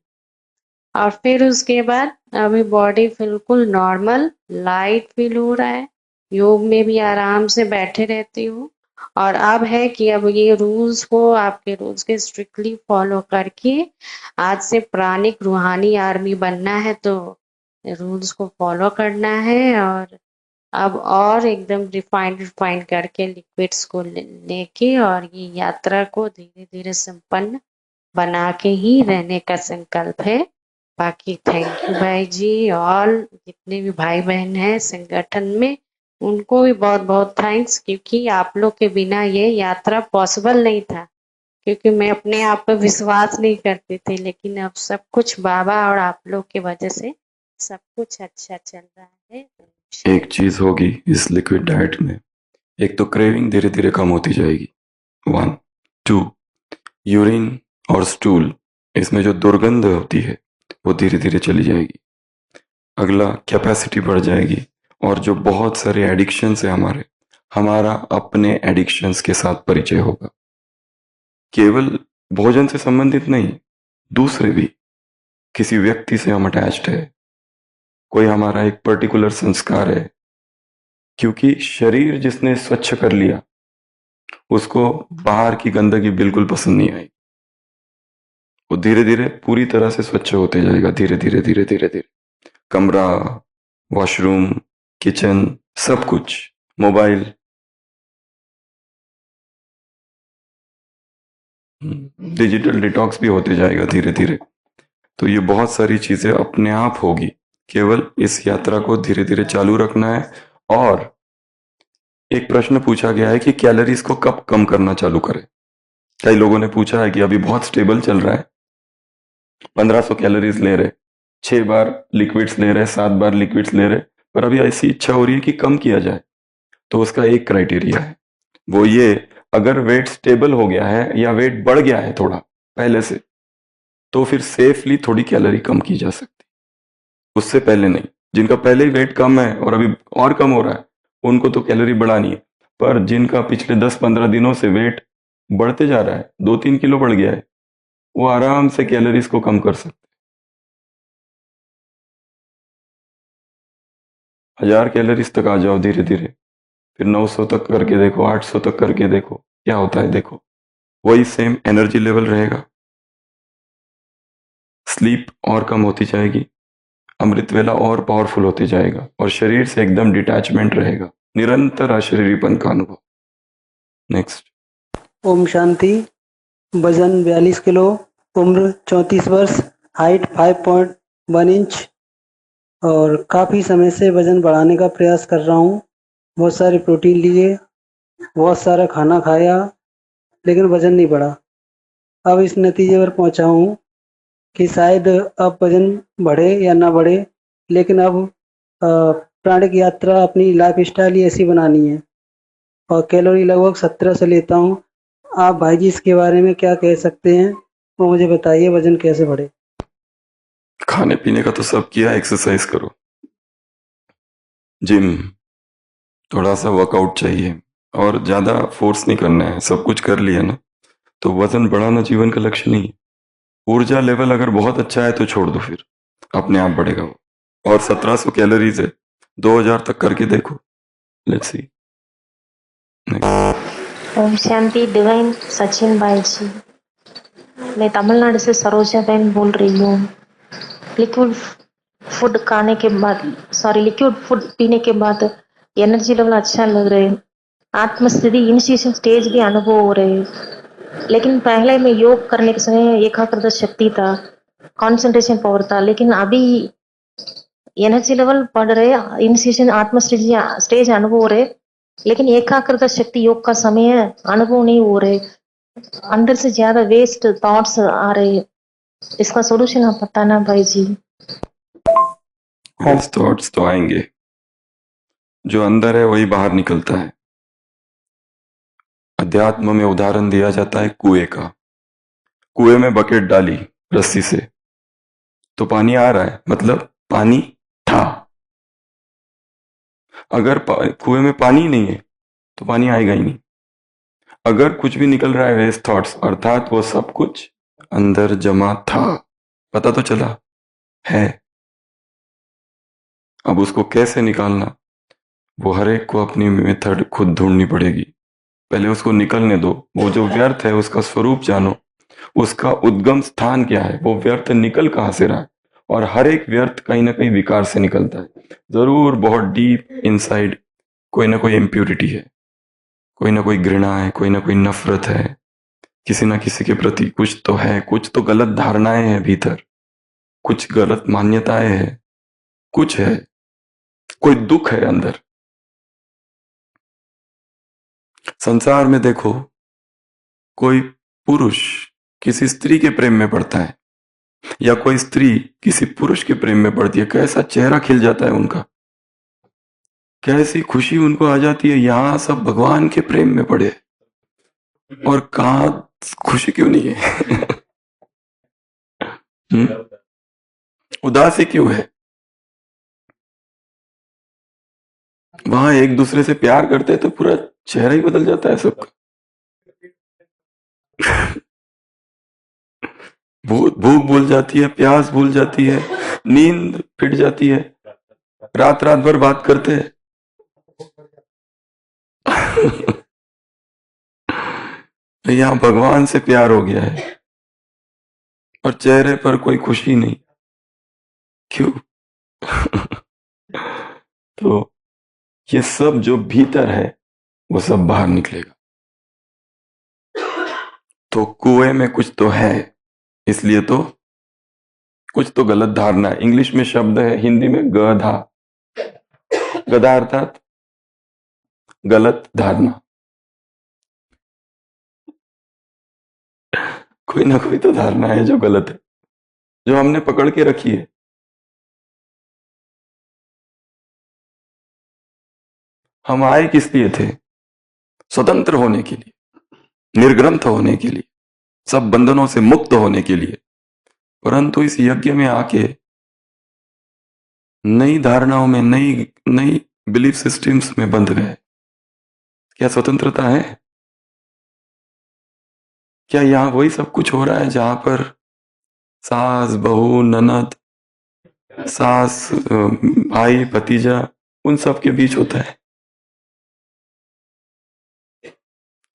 और फिर उसके बाद अभी बॉडी बिल्कुल नॉर्मल, लाइट फील हो रहा है। योग में भी आराम से बैठे रहती हूँ। और अब है कि अब ये रूल्स को, आपके रूल्स के स्ट्रिक्टली फॉलो करके आज से प्राणिक रूहानी आर्मी बनना है, तो रूल्स को फॉलो करना है। और अब और एकदम रिफाइंड करके लिक्विड्स को लेके और ये यात्रा को धीरे धीरे संपन्न बना के ही रहने का संकल्प है। बाकी थैंक यू भाई जी, और जितने भी भाई बहन हैं संगठन में, उनको भी बहुत बहुत थैंक्स, क्योंकि आप लोग के बिना ये यात्रा पॉसिबल नहीं था। क्योंकि मैं अपने आप पर विश्वास नहीं करती थी, लेकिन अब सब कुछ बाबा और आप लोग की वजह से सब कुछ अच्छा चल रहा है। एक चीज होगी इस लिक्विड डाइट में, एक तो क्रेविंग धीरे धीरे कम होती जाएगी, 1, 2 यूरिन और स्टूल, इसमें जो दुर्गंध होती है वो धीरे धीरे चली जाएगी। अगला, कैपेसिटी बढ़ जाएगी। और जो बहुत सारे एडिक्शंस है हमारा अपने एडिक्शंस के साथ परिचय होगा। केवल भोजन से संबंधित नहीं, दूसरे भी। किसी व्यक्ति से हम अटैच्ड है, कोई हमारा एक पर्टिकुलर संस्कार है, क्योंकि शरीर जिसने स्वच्छ कर लिया उसको बाहर की गंदगी बिल्कुल पसंद नहीं आई। वो धीरे धीरे पूरी तरह से स्वच्छ होते जाएगा, धीरे धीरे धीरे धीरे धीरे। कमरा, वॉशरूम, किचन, सब कुछ, मोबाइल, डिजिटल डिटॉक्स भी होते जाएगा धीरे धीरे। तो ये बहुत सारी चीजें अपने आप होगी, केवल इस यात्रा को धीरे धीरे चालू रखना है। और एक प्रश्न पूछा गया है कि कैलोरीज को कब कम करना चालू करें। कई लोगों ने पूछा है कि अभी बहुत स्टेबल चल रहा है, 1500 कैलोरीज ले रहे, 6 बार लिक्विड्स ले रहे, 7 बार लिक्विड्स ले रहे, पर अभी ऐसी इच्छा हो रही है कि कम किया जाए। तो उसका एक क्राइटेरिया है, वो ये, अगर वेट स्टेबल हो गया है या वेट बढ़ गया है थोड़ा पहले से, तो फिर सेफली थोड़ी कैलोरी कम की जा सकती, उससे पहले नहीं। जिनका पहले ही वेट कम है और अभी और कम हो रहा है, उनको तो कैलोरी बढ़ानी है। पर जिनका पिछले 10-15 दिनों से वेट बढ़ते जा रहा है, 2-3 किलो बढ़ गया है, वो आराम से कैलोरीज को कम कर सकते। 1000 कैलोरीज तक आ जाओ धीरे धीरे, फिर 900 तक करके देखो, 800 तक करके देखो क्या होता है। देखो वही सेम एनर्जी लेवल रहेगा, स्लीप और कम होती जाएगी, अमृत वेला और पावरफुल होते जाएगा, और शरीर से एकदम डिटैचमेंट रहेगा, निरंतर अशरीरीपन का अनुभव। नेक्स्ट। ओम शांति। वजन 42 किलो, उम्र 34 वर्ष, हाइट 5.1 इंच, और काफ़ी समय से वजन बढ़ाने का प्रयास कर रहा हूँ। बहुत सारे प्रोटीन लिए, बहुत सारा खाना खाया, लेकिन वजन नहीं बढ़ा। अब इस नतीजे पर पहुँचा हूँ कि शायद अब वजन बढ़े या ना बढ़े, लेकिन अब प्राणिक यात्रा, अपनी लाइफ स्टाइल ही ऐसी बनानी है। और कैलोरी लगभग 17 से लेता हूँ। आप भाई जी इसके बारे में क्या कह सकते हैं, वो मुझे बताइए, वजन कैसे बढ़े। खाने पीने का तो सब किया, एक्सरसाइज करो, जिम, थोड़ा सा वर्कआउट चाहिए, और ज्यादा फोर्स नहीं करना है। सब कुछ कर लिया ना, तो वजन बढ़ाना जीवन का लक्ष्य नहीं है। ऊर्जा लेवल अगर बहुत अच्छा है तो छोड़ दो, फिर अपने आप बढ़ेगा वो। और 1700 कैलोरीज है, 2000 तक करके देखो, let's see. Om Shanti. Divine Sachin भाई जी, मैं तमिलनाडु से सरोजा बहन बोल रही हूँ। लिक्विड फूड खाने के बाद, लिक्विड फूड पीने के बाद एनर्जी लेवल अच्छा लग रहे हैं, आत्मस्थिति इनिशिएशन स्टेज भी अनुभव हो रहे हैं। लेकिन पहले में योग करने के समय एकाग्रता शक्ति था, कंसंट्रेशन पावर था, लेकिन अभी एनर्जी लेवल बढ़ रहे, इनिशिएशन आत्मस्थिति स्टेज अनुभव हो रहे, लेकिन एकाग्रता शक्ति योग का समय अनुभव नहीं हो रहे, अंदर से ज्यादा वेस्ट थॉट्स आ रहे। इसका सोल्यूशन आप बताना भाई जी। वेस्ट थॉट्स तो आएंगे, जो अंदर है वही बाहर निकलता है। अध्यात्म में उदाहरण दिया जाता है कुएं का। कुएं में बकेट डाली रस्सी से, तो पानी आ रहा है, मतलब पानी था। अगर कुएं में पानी नहीं है तो पानी आएगा ही नहीं। अगर कुछ भी निकल रहा है वेस्ट थॉट्स, अर्थात वो सब कुछ अंदर जमा था, पता तो चला है। अब उसको कैसे निकालना, वो हर एक को अपनी मेथड खुद ढूंढनी पड़ेगी। पहले उसको निकलने दो। वो जो व्यर्थ है उसका स्वरूप जानो, उसका उद्गम स्थान क्या है, वो व्यर्थ निकल कहां से रहा है। और हर एक व्यर्थ कहीं ना कहीं विकार से निकलता है। जरूर बहुत डीप इनसाइड कोई ना कोई इम्प्योरिटी है, कोई ना कोई घृणा है, कोई ना कोई नफरत है, किसी ना किसी के प्रति कुछ तो है, कुछ तो गलत धारणाएं हैं भीतर, कुछ गलत मान्यताएं हैं, कुछ है, कोई दुख है अंदर। संसार में देखो, कोई पुरुष किसी स्त्री के प्रेम में पड़ता है, या कोई स्त्री किसी पुरुष के प्रेम में पड़ती है, कैसा चेहरा खिल जाता है उनका, कैसी खुशी उनको आ जाती है। यहां सब भगवान के प्रेम में पड़े, और कहां खुशी क्यों नहीं है? उदासी क्यों है? वहां एक दूसरे से प्यार करते हैं तो पूरा चेहरा ही बदल जाता है सबका। भूख भूल जाती है, प्यास भूल जाती है, नींद फिट जाती है, रात रात भर बात करते हैं। यहाँ भगवान से प्यार हो गया है और चेहरे पर कोई खुशी नहीं। क्यों? तो ये सब जो भीतर है वो सब बाहर निकलेगा। तो कुएं में कुछ तो है, इसलिए तो कुछ तो गलत धारणा है। इंग्लिश में शब्द है, हिंदी में गधा। गधा अर्थात गलत धारणा। कोई ना कोई तो धारणा है जो गलत है, जो हमने पकड़ के रखी है। हम आए किस लिए थे? स्वतंत्र होने के लिए, निर्ग्रंथ होने के लिए, सब बंधनों से मुक्त होने के लिए। परंतु इस यज्ञ में आके नई धारणाओं में, नई बिलीफ सिस्टम्स में बंध गए। क्या स्वतंत्रता है? क्या यहां वही सब कुछ हो रहा है जहां पर सास, बहू, ननद, सास, भाई, भतीजा, उन सब के बीच होता है?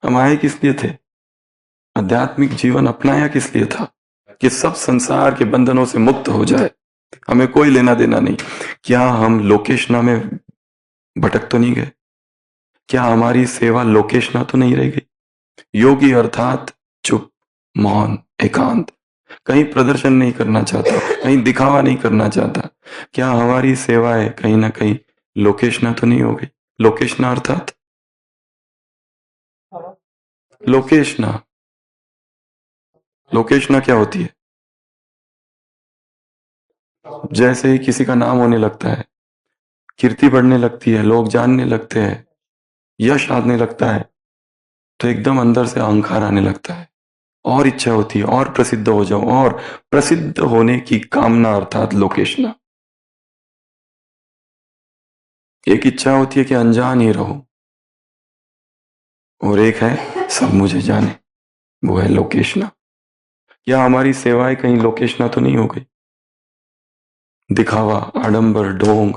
हम आए किस लिए थे? आध्यात्मिक जीवन अपनाया किस लिए था? कि सब संसार के बंधनों से मुक्त हो जाए, हमें कोई लेना देना नहीं। क्या हम लोकेशना में भटक तो नहीं गए? क्या हमारी सेवा लोकेशना तो नहीं रह गई? योगी अर्थात चुप, मौन, एकांत, कहीं प्रदर्शन नहीं करना चाहता, कहीं दिखावा नहीं करना चाहता। क्या हमारी सेवाएं कहीं ना कहीं लोकेशना तो नहीं हो गई? लोकेशना अर्थात लोकेशना। लोकेशना क्या होती है? जैसे ही किसी का नाम होने लगता है, कीर्ति बढ़ने लगती है, लोग जानने लगते हैं, यश आने लगता है, तो एकदम अंदर से अहंकार आने लगता है और इच्छा होती है और प्रसिद्ध हो जाओ, और प्रसिद्ध होने की कामना अर्थात लोकेशना। एक इच्छा होती है कि अनजान ही रहो, और एक है सब मुझे जाने, वो है लोकेशना। क्या हमारी सेवाएं कहीं लोकेशना तो नहीं हो गई? दिखावा, आडंबर, ढोंग,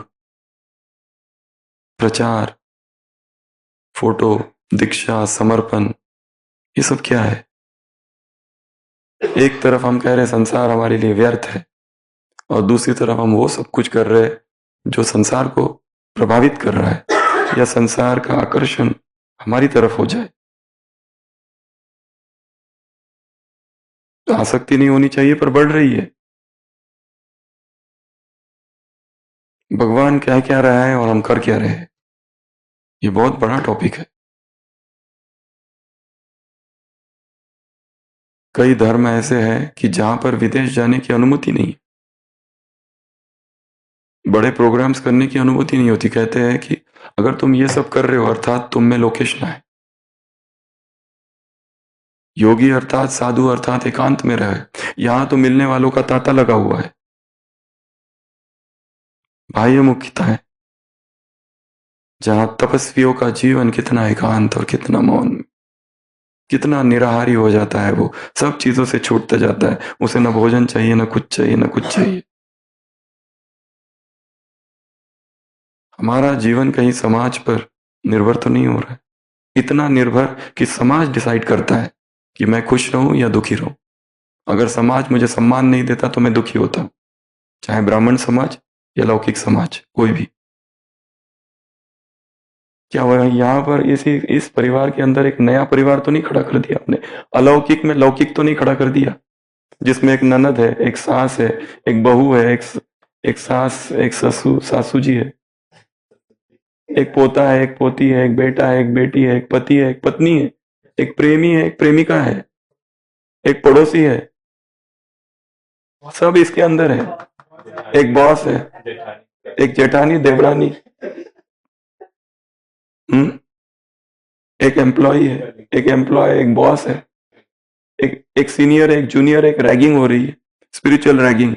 प्रचार, फोटो, दीक्षा, समर्पण, ये सब क्या है? एक तरफ हम कह रहे संसार हमारे लिए व्यर्थ है, और दूसरी तरफ हम वो सब कुछ कर रहे जो संसार को प्रभावित कर रहा है, या संसार का आकर्षण हमारी तरफ हो जाए। तो आसक्ति नहीं होनी चाहिए, पर बढ़ रही है। भगवान कह क्या रहा है और हम कर क्या रहे हैं, ये बहुत बड़ा टॉपिक है। कई धर्म ऐसे हैं कि जहां पर विदेश जाने की अनुमति नहीं, बड़े प्रोग्राम्स करने की अनुमति नहीं होती। कहते हैं कि अगर तुम ये सब कर रहे हो अर्थात तुम में लोकेशना है। योगी अर्थात साधु अर्थात एकांत में रहे, यहां तो मिलने वालों का तांता लगा हुआ है, बाह्य मुख्यता है। जहां तपस्वियों का जीवन कितना एकांत और कितना मौन, कितना निराहारी हो जाता है, वो सब चीजों से छूटता जाता है। उसे न भोजन चाहिए, न कुछ चाहिए, न कुछ चाहिए। हमारा जीवन कहीं समाज पर निर्भर तो नहीं हो रहा है? इतना निर्भर कि समाज डिसाइड करता है कि मैं खुश रहूं या दुखी रहूं। अगर समाज मुझे सम्मान नहीं देता तो मैं दुखी होता हूं, चाहे ब्राह्मण समाज या लौकिक समाज, कोई भी। क्या हुआ यहाँ पर इस परिवार के अंदर एक नया परिवार तो नहीं खड़ा कर दिया आपने? अलौकिक में लौकिक तो नहीं खड़ा कर दिया, जिसमें एक ननद है, एक सास है, एक बहू है, एक सास, एक सासू जी है, एक पोता है, एक पोती है, एक बेटा है, एक बेटी है, एक पति है, एक पत्नी है, एक प्रेमी है, एक प्रेमिका है, एक पड़ोसी है, सब इसके अंदर है। एक बॉस है, एक जेठानी, देवरानी, एक एम्प्लॉय है, एक एम्प्लॉय, एक बॉस है, एक सीनियर, एक जूनियर, एक रैगिंग हो रही है, स्पिरिचुअल रैगिंग।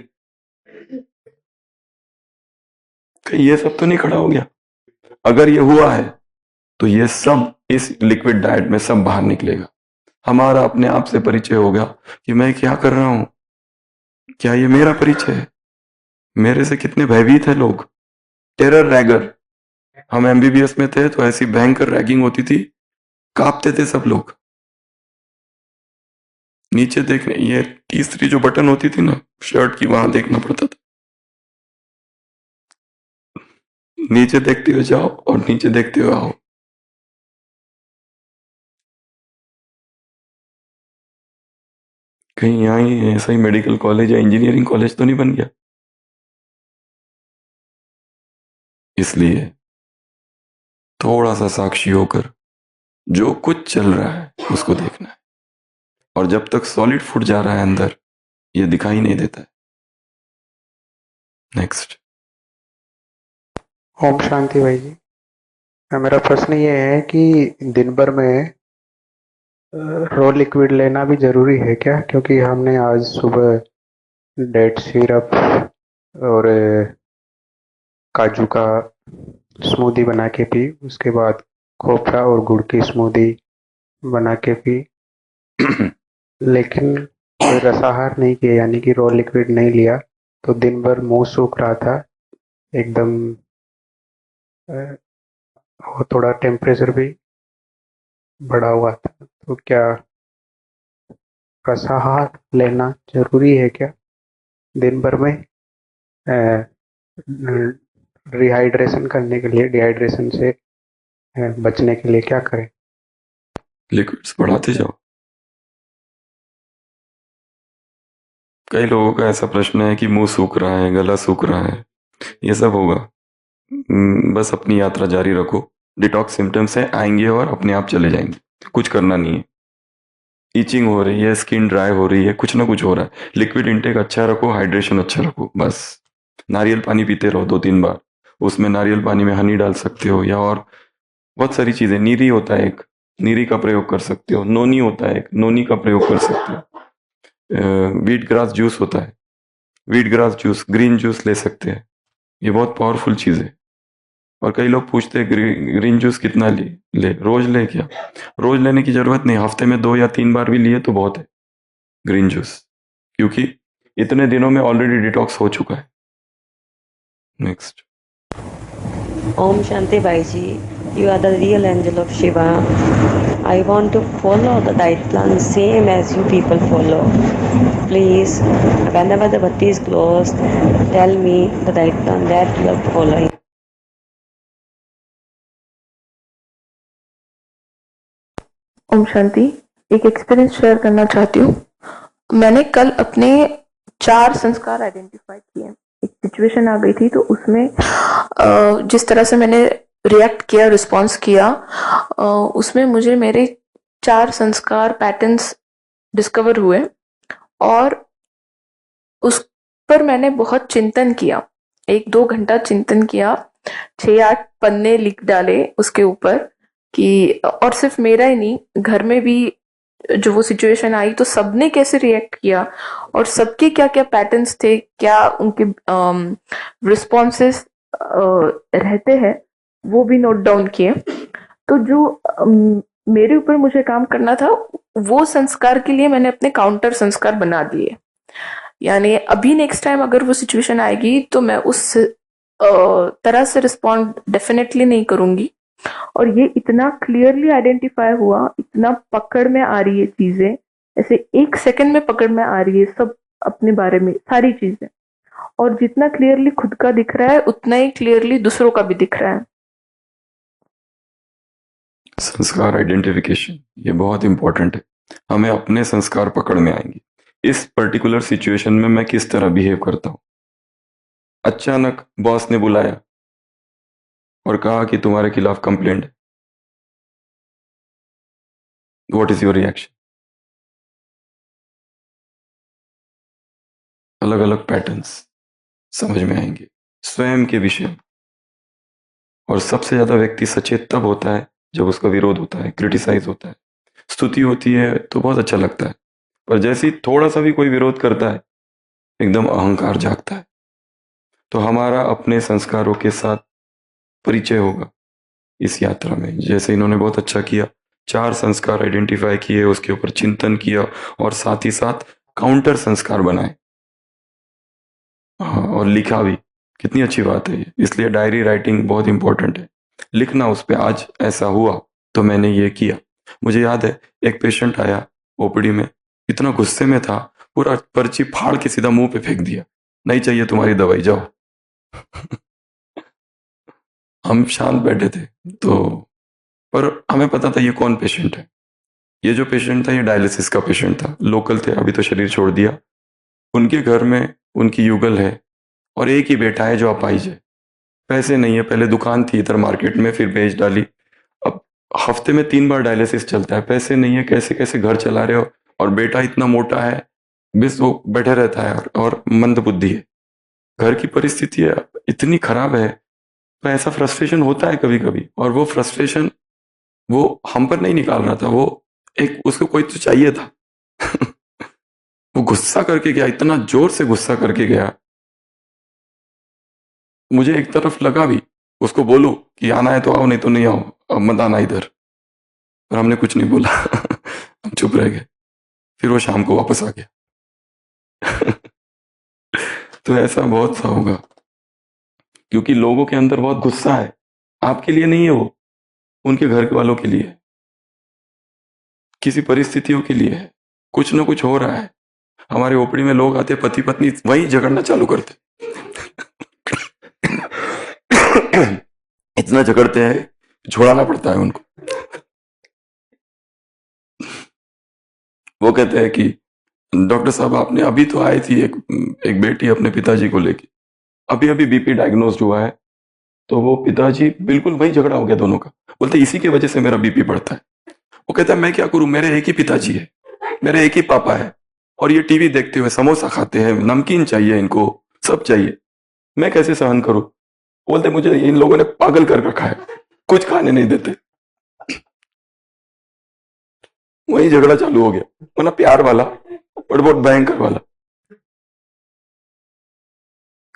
ये सब तो नहीं खड़ा हो गया? अगर ये हुआ है तो ये सब इस लिक्विड डाइट में सब बाहर निकलेगा। हमारा अपने आप से परिचय होगा कि मैं क्या कर रहा हूं, क्या ये मेरा परिचय है? मेरे से कितने भयभीत है लोग। टेरर रैगर, हम एमबीबीएस में थे तो ऐसी भयंकर रैगिंग होती थी, कांपते थे सब लोग। नीचे देखने, ये तीसरी जो बटन होती थी ना शर्ट की, वहां देखना पड़ता था। नीचे देखते हुए जाओ और नीचे देखते हुए आओ। कहीं यहाँ ही ऐसा ही मेडिकल कॉलेज या इंजीनियरिंग कॉलेज तो नहीं बन गया? इसलिए थोड़ा सा साक्षी होकर जो कुछ चल रहा है उसको देखना है, और जब तक सॉलिड फूड जा रहा है अंदर, ये दिखाई नहीं देता है। नेक्स्ट। ओम शांति भाई जी। मेरा प्रश्न ये है कि दिन भर में रॉ लिक्विड लेना भी जरूरी है क्या? क्योंकि हमने आज सुबह डेट सिरप और काजू का स्मूदी बना के पी, उसके बाद खोपरा और गुड़ की स्मूदी बना के पी, लेकिन कोई रसाहार नहीं किया, यानी कि रॉ लिक्विड नहीं लिया, तो दिन भर मुंह सूख रहा था एकदम, और थोड़ा टेम्परेचर भी बढ़ा हुआ था। तो क्या रसाहार लेना जरूरी है क्या दिन भर में रिहाइड्रेशन करने के लिए, डिहाइड्रेशन से बचने के लिए क्या करें? लिक्विड्स बढ़ाते जाओ। कई लोगों का ऐसा प्रश्न है कि मुंह सूख रहा है, गला सूख रहा है, ये सब होगा। बस अपनी यात्रा जारी रखो। डिटॉक्स सिम्टम्स है, आएंगे और अपने आप चले जाएंगे, कुछ करना नहीं है। ईचिंग हो रही है, स्किन ड्राई हो रही है, कुछ ना कुछ हो रहा है, लिक्विड इंटेक अच्छा रखो, हाइड्रेशन अच्छा रखो, बस। नारियल पानी पीते रहो 2-3 बार, उसमें नारियल पानी में हनी डाल सकते हो, या और बहुत सारी चीजें। नीरी होता है एक, नीरी का प्रयोग कर सकते हो। नोनी होता है एक, नोनी का प्रयोग कर सकते हो। व्हीट ग्रास जूस होता है, wheat grass juice, green juice ले सकते हैं, ये बहुत पावरफुल चीज है। और कई लोग पूछते हैं ग्रीन जूस कितना ले, रोज ले क्या? रोज लेने की जरूरत नहीं, हफ्ते में 2 या 3 बार भी लिए तो बहुत है ग्रीन जूस, क्योंकि इतने दिनों में ऑलरेडी डिटॉक्स हो चुका है। Next. Om Shanti Bhaiji, you are the real angel of Shiva. I want to follow the diet plan same as you people follow. Please, whenever the bhatti is closed, tell me the diet plan that you are following. Om Shanti. एक experience share करना चाहती हूँ। मैंने कल अपने 4 संस्कार identify किए। एक सिचुएशन आ गई थी तो उसमें जिस तरह से मैंने रिएक्ट किया, रिस्पॉन्स किया, उसमें मुझे मेरे 4 संस्कार पैटर्न्स डिस्कवर हुए, और उस पर मैंने बहुत चिंतन किया। 1-2 घंटा चिंतन किया, 6-8 पन्ने लिख डाले उसके ऊपर कि, और सिर्फ मेरा ही नहीं, घर में भी जो वो सिचुएशन आई तो सबने कैसे रिएक्ट किया और सबके क्या क्या पैटर्न्स थे, क्या उनके रिस्पॉन्सेस रहते हैं, वो भी नोट डाउन किए। तो जो मेरे ऊपर मुझे काम करना था, वो संस्कार के लिए मैंने अपने काउंटर संस्कार बना दिए। यानी अभी नेक्स्ट टाइम अगर वो सिचुएशन आएगी तो मैं उस तरह से रिस्पॉन्ड डेफिनेटली नहीं करूंगी। और ये इतना क्लियरली आइडेंटिफाई हुआ, इतना पकड़ में आ रही है चीजें, ऐसे 1 सेकंड में पकड़ में आ रही है सब अपने बारे में सारी चीजें। और जितना क्लियरली खुद का दिख रहा है उतना ही क्लियरली दूसरों का भी दिख रहा है। संस्कार आइडेंटिफिकेशन ये बहुत इंपॉर्टेंट है। हमें अपने संस्कार पकड़ में आएंगे। इस पर्टिकुलर सिचुएशन में मैं किस तरह बिहेव करता हूं। अचानक बॉस ने बुलाया और कहा कि तुम्हारे खिलाफ कंप्लेंट है, व्हाट इज योर रिएक्शन? अलग अलग पैटर्न्स समझ में आएंगे स्वयं के विषय में। और सबसे ज्यादा व्यक्ति सचेत तब होता है जब उसका विरोध होता है, क्रिटिसाइज होता है। स्तुति होती है तो बहुत अच्छा लगता है, पर जैसे ही थोड़ा सा भी कोई विरोध करता है एकदम अहंकार जागता है। तो हमारा अपने संस्कारों के साथ परिचय होगा इस यात्रा में। जैसे इन्होंने बहुत अच्छा किया, 4 संस्कार आइडेंटिफाई किए, उसके ऊपर चिंतन किया और साथ ही साथ काउंटर संस्कार बनाए। हाँ, और लिखा भी, कितनी अच्छी बात है ये। इसलिए डायरी राइटिंग बहुत इंपॉर्टेंट है, लिखना उस पे आज ऐसा हुआ तो मैंने ये किया। मुझे याद है एक पेशेंट आया ओपीडी में, इतना गुस्से में था, पूरा पर्ची फाड़ के सीधा मुंह पे फेंक दिया, नहीं चाहिए तुम्हारी दवाई, जाओ। हम शांत बैठे थे तो, पर हमें पता था ये कौन पेशेंट है। ये जो पेशेंट था ये डायलिसिस का पेशेंट था, लोकल थे, अभी तो शरीर छोड़ दिया। उनके घर में उनकी युगल है और एक ही बेटा है जो अपाहिज है, पैसे नहीं है, पहले दुकान थी इधर मार्केट में, फिर बेच डाली। अब हफ्ते में 3 बार डायलिसिस चलता है, पैसे नहीं है, कैसे कैसे घर चला रहे हो, और बेटा इतना मोटा है, बस वो बैठे रहता है और मंद बुद्धि है। घर की परिस्थिति इतनी खराब है, तो ऐसा फ्रस्ट्रेशन होता है कभी कभी, और वो फ्रस्ट्रेशन वो हम पर नहीं निकाल रहा था, वो एक उसको कोई तो चाहिए था। वो गुस्सा करके गया, इतना जोर से गुस्सा करके गया, मुझे एक तरफ लगा भी उसको बोलूं कि आना है तो आओ, नहीं तो नहीं आओ, अब मत आना इधर, पर हमने कुछ नहीं बोला। हम चुप रह गए, फिर वो शाम को वापस आ गया। तो ऐसा बहुत सा होगा, क्योंकि लोगों के अंदर बहुत गुस्सा है, आपके लिए नहीं है, वो उनके घर वालों के लिए, किसी परिस्थितियों के लिए है, कुछ ना कुछ हो रहा है। हमारे ओपड़ी में लोग आते, पति पत्नी वही झगड़ना चालू करते। इतना झगड़ते हैं, छोड़ाना पड़ता है उनको। वो कहते हैं कि डॉक्टर साहब आपने अभी तो आई थी एक बेटी अपने पिताजी को लेके, अभी अभी बीपी डायग्नोज हुआ है, तो वो पिताजी बिल्कुल वही झगड़ा हो गया दोनों का, बोलते इसी की वजह से मेरा बीपी बढ़ता है। वो कहता है मैं क्या करूं, मेरे एक ही पिताजी है, मेरे एक ही पापा है, और ये टीवी देखते हुए समोसा खाते हैं, नमकीन चाहिए इनको, सब चाहिए, मैं कैसे सहन करूं। बोलते मुझे इन लोगों ने पागल कर रखा है, कुछ खाने नहीं देते। वही झगड़ा चालू हो गया, मतलब प्यार वाला और बहुत भयंकर वाला।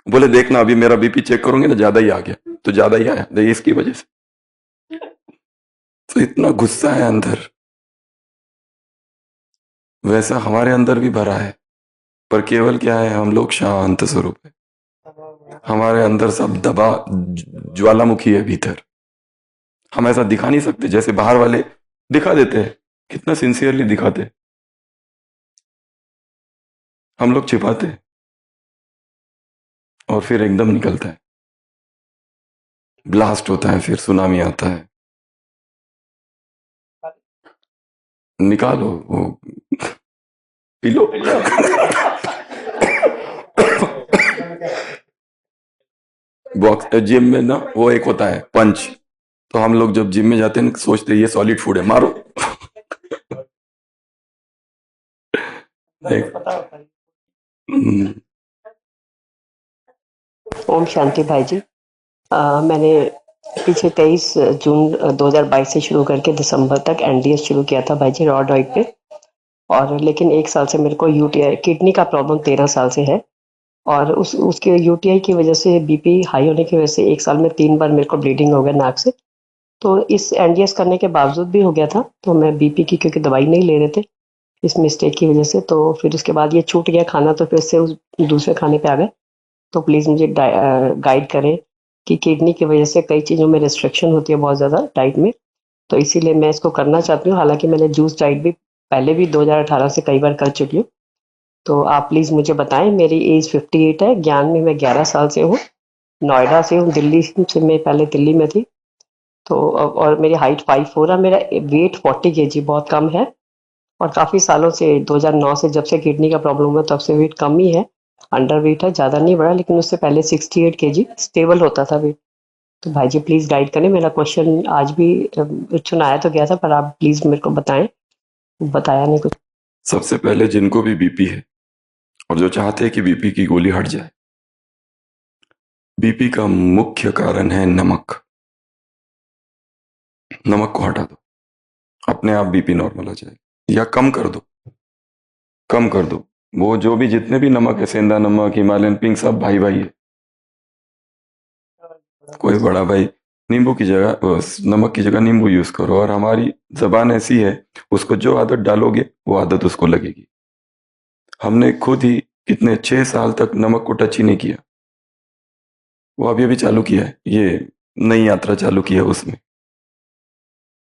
बोले देखना अभी मेरा बीपी चेक करोगे ना, ज्यादा ही आ गया, तो ज्यादा ही आया, देखिए इसकी वजह से। तो इतना गुस्सा है अंदर, वैसा हमारे अंदर भी भरा है, पर केवल क्या है, हम लोग शांत स्वरूप है, हमारे अंदर सब दबा ज्वालामुखी है भीतर। हम ऐसा दिखा नहीं सकते, जैसे बाहर वाले दिखा देते हैं, कितना सिंसियरली दिखाते हैं, हम लोग छिपाते हैं और फिर एकदम निकलता है, ब्लास्ट होता है, फिर सुनामी आता है, निकालो वो, पी लो। बॉक्स जिम में ना वो एक होता है पंच, तो हम लोग जब जिम में जाते हैं सोचते हैं ये सॉलिड फूड है, मारो। ओम शांति भाई जी। मैंने पीछे 23 जून 2022 से शुरू करके दिसंबर तक एनडीएस शुरू किया था भाई जी, रॉ डाइट पे, और लेकिन 1 साल से मेरे को यूटीआई किडनी का प्रॉब्लम 13 साल से है, और उसके यूटीआई की वजह से बीपी हाई होने की वजह से 1 साल में 3 बार मेरे को ब्लीडिंग हो गया नाक से। तो इस एनडीएस करने के बावजूद भी हो गया था, तो मैं बीपी की क्योंकि दवाई नहीं ले रहे थे इस मिस्टेक की वजह से, तो फिर उसके बाद ये छूट गया खाना, तो फिर से उस दूसरे खाने पे आ गए। तो प्लीज़ मुझे गाइड करें कि किडनी की वजह से कई चीज़ों में रिस्ट्रिक्शन होती है बहुत ज़्यादा डाइट में, तो इसीलिए मैं इसको करना चाहती हूँ। हालांकि मैंने जूस डाइट भी पहले भी 2018 से कई बार कर चुकी हूँ, तो आप प्लीज़ मुझे बताएं। मेरी एज 58 है, ज्ञान में मैं 11 साल से हूँ, नोएडा से हूँ, दिल्ली से मैं पहले दिल्ली में थी, तो और मेरी हाइट 5'4" है, मेरा वेट 40 kg बहुत कम है, और काफ़ी सालों से 2009 से जब से किडनी का प्रॉब्लम हुआ तब से वेट कम ही है, अंडर वेट है, ज़्यादा नहीं बढ़ा, लेकिन उससे पहले 68 kg स्टेबल होता था वेट। तो भाई जी प्लीज़ गाइड करें। मेरा क्वेश्चन आज भी सुनाया तो गया था, पर आप प्लीज़ मेरे को बताएं, बताया नहीं कुछ। सबसे पहले जिनको भी बीपी है और जो चाहते हैं कि बीपी की गोली हट जाए, बीपी का मुख्य कारण है नमक। नमक को हटा दो, अपने आप बीपी नॉर्मल आ जाएगा, या कम कर दो, कम कर दो। वो जो भी जितने भी नमक है, सेंधा नमक, हिमालयन पिंक, सब भाई भाई है, कोई बड़ा भाई। नींबू की जगह, नमक की जगह नींबू यूज करो, और हमारी जबान ऐसी है, उसको जो आदत डालोगे वो आदत उसको लगेगी। हमने खुद ही कितने 6 साल तक नमक को टच ही नहीं किया। वो अभी अभी चालू किया है, ये नई यात्रा चालू की है उसमें,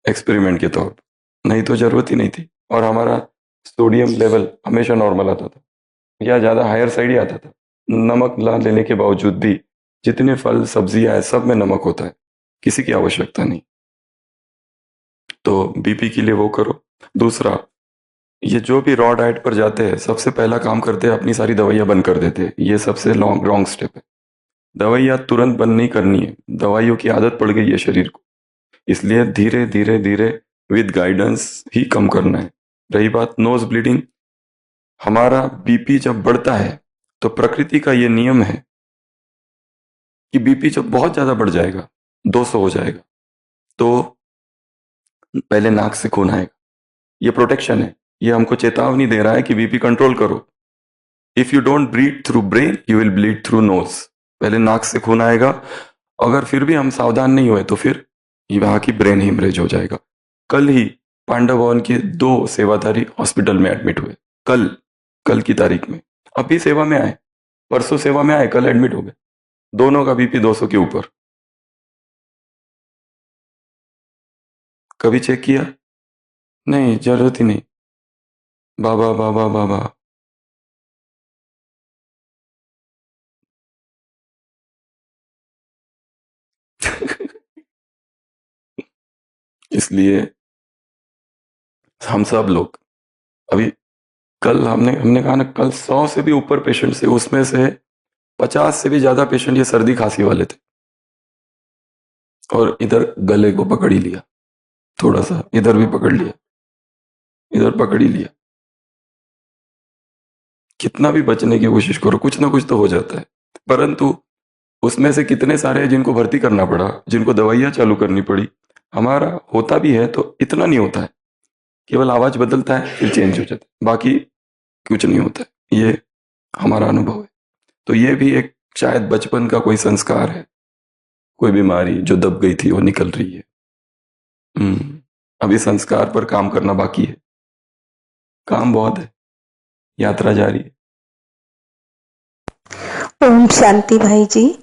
एक्सपेरिमेंट के तौर पर। नहीं तो जरूरत ही नहीं थी। और हमारा सोडियम लेवल हमेशा नॉर्मल आता था, या ज़्यादा हायर साइड ही आता था। नमक ला लेने के बावजूद भी जितने फल सब्जियां हैं सब में नमक होता है, किसी की आवश्यकता नहीं। तो बीपी के लिए वो करो। दूसरा, ये जो भी रॉ डाइट पर जाते हैं सबसे पहला काम करते हैं अपनी सारी दवाइयां बंद कर देते हैं। ये सबसे रॉन्ग स्टेप है। दवाइयां तुरंत बंद नहीं करनी है, दवाइयों की आदत पड़ गई है शरीर को, इसलिए धीरे धीरे धीरे विद गाइडेंस ही कम करना है। रही बात नोज ब्लीडिंग, हमारा बीपी जब बढ़ता है तो प्रकृति का ये नियम है कि बीपी जब बहुत ज्यादा बढ़ जाएगा, 200 हो जाएगा, तो पहले नाक से खून आएगा। ये प्रोटेक्शन है, ये हमको चेतावनी दे रहा है कि बीपी कंट्रोल करो। If you don't breathe through brain you will bleed through nose. पहले नाक से खून आएगा, अगर फिर भी हम सावधान नहीं हुए तो फिर वहां की ब्रेन हिमरेज हो जाएगा। कल ही पांडव भवन के 2 सेवाधारी हॉस्पिटल में एडमिट हुए, कल की तारीख में। अभी सेवा में आए, परसों सेवा में आए, कल एडमिट हो गए। दोनों का बीपी 200 के ऊपर। कभी चेक किया? नहीं, जरूरत ही नहीं। बाबा बाबा बाबा इसलिए हम सब लोग अभी, कल हमने कहा ना, कल 100 से भी ऊपर पेशेंट से, उसमें से 50 से भी ज्यादा पेशेंट ये सर्दी खांसी वाले थे। और इधर गले को पकड़ ही लिया, थोड़ा सा इधर भी पकड़ लिया, इधर पकड़ ही लिया। कितना भी बचने की कोशिश करो, कुछ ना कुछ तो हो जाता है। परंतु उसमें से कितने सारे हैं जिनको भर्ती करना पड़ा, जिनको दवाइयां चालू करनी पड़ी। हमारा होता भी है तो इतना नहीं होता है, केवल आवाज बदलता है फिर चेंज हो जाता है, बाकी कुछ नहीं होता है। ये हमारा अनुभव है। तो ये भी एक शायद बचपन का कोई संस्कार है, कोई बीमारी जो दब गई थी वो निकल रही है। अभी संस्कार पर काम करना बाकी है, काम बहुत है, यात्रा जारी है। ओम शांति भाई जी,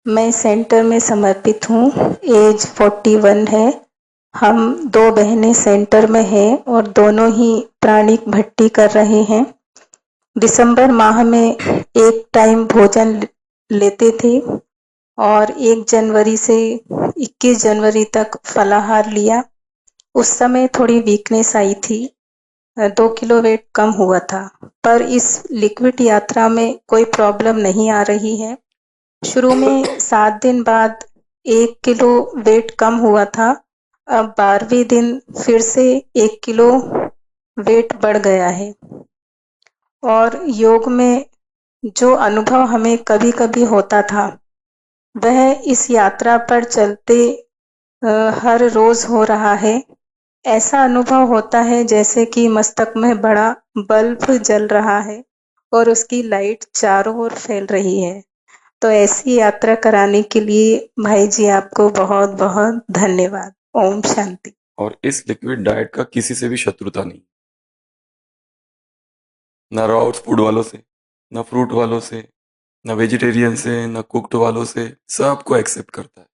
मैं सेंटर में समर्पित हूँ। एज 41 है। हम 2 बहनें सेंटर में हैं और दोनों ही प्राणिक भट्टी कर रहे हैं। दिसंबर माह में एक टाइम भोजन लेते थे और 1 जनवरी से 21 जनवरी तक फलाहार लिया। उस समय थोड़ी वीकनेस आई थी, 2 किलो वेट कम हुआ था, पर इस लिक्विड यात्रा में कोई प्रॉब्लम नहीं आ रही है। शुरू में 7 दिन बाद 1 किलो वेट कम हुआ था, अब 12वें दिन फिर से 1 किलो वेट बढ़ गया है। और योग में जो अनुभव हमें कभी कभी होता था वह इस यात्रा पर चलते हर रोज हो रहा है। ऐसा अनुभव होता है जैसे कि मस्तक में बड़ा बल्ब जल रहा है और उसकी लाइट चारों ओर फैल रही है। तो ऐसी यात्रा कराने के लिए भाई जी आपको बहुत बहुत धन्यवाद। ओम शांति। और इस लिक्विड डाइट का किसी से भी शत्रुता नहीं, ना रॉ फूड वालों से, ना फ्रूट वालों से, ना वेजिटेरियन से, ना कुक्ड वालों से, सबको एक्सेप्ट करता है।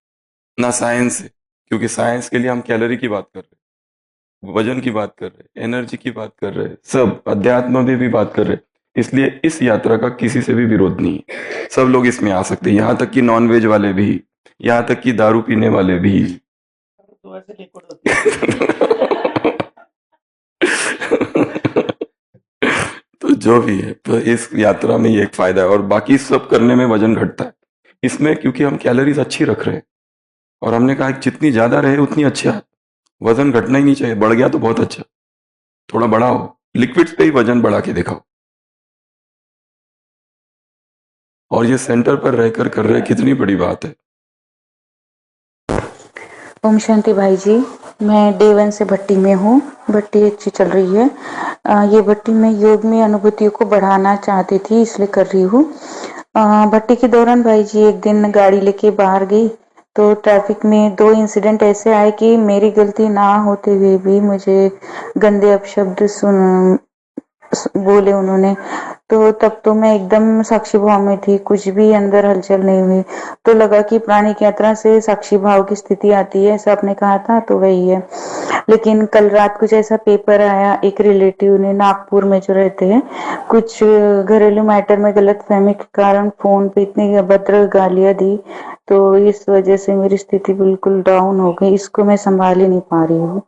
ना साइंस से, क्योंकि साइंस के लिए हम कैलोरी की बात कर रहे हैं, वजन की बात कर रहे हैं, एनर्जी की बात कर रहे हैं, सब अध्यात्म में भी बात कर रहे हैं। इसलिए इस यात्रा का किसी से भी विरोध नहीं है, सब लोग इसमें आ सकते हैं, यहाँ तक कि नॉन वेज वाले भी, यहाँ तक कि दारू पीने वाले भी। तो जो भी है, तो इस यात्रा में ये एक फायदा है। और बाकी सब करने में वजन घटता है इसमें, क्योंकि हम कैलोरीज अच्छी रख रहे हैं और हमने कहा कि जितनी ज्यादा रहे उतनी अच्छा। वजन घटना ही नहीं चाहिए, बढ़ गया तो बहुत अच्छा, थोड़ा बढ़ाओ, लिक्विड्स पे ही वजन बढ़ा के दिखाओ। और ये सेंटर पर रहकर कर रहे, कितनी बड़ी बात है। ओम शांति भाई जी, मैं डे 1 से भट्टी में हूँ। भट्टी अच्छी चल रही है। ये भट्टी में योग में अनुभूतियों को बढ़ाना चाहती थी, इसलिए कर रही हूँ। भट्टी के दौरान भाई जी एक दिन गाड़ी लेके बाहर गई तो ट्रैफिक में 2 इंसिडेंट ऐसे आए कि मेरी गलती ना होते हुए भी मुझे गंदे अपशब्द बोले उन्होंने। तो तब तो मैं एकदम साक्षी भाव में थी, कुछ भी अंदर हलचल नहीं हुई। तो लगा कि प्राणिक यात्रा से साक्षी भाव की स्थिति आती है, ऐसा आपने कहा था, तो वही है। लेकिन कल रात कुछ ऐसा पेपर आया, एक रिलेटिव ने नागपुर में जो रहते हैं, कुछ घरेलू मैटर में गलतफहमी के कारण फोन पे इतनी अभद्र गालियां दी, तो इस वजह से मेरी स्थिति बिल्कुल डाउन हो गई। इसको मैं संभाल ही नहीं पा रही हूँ।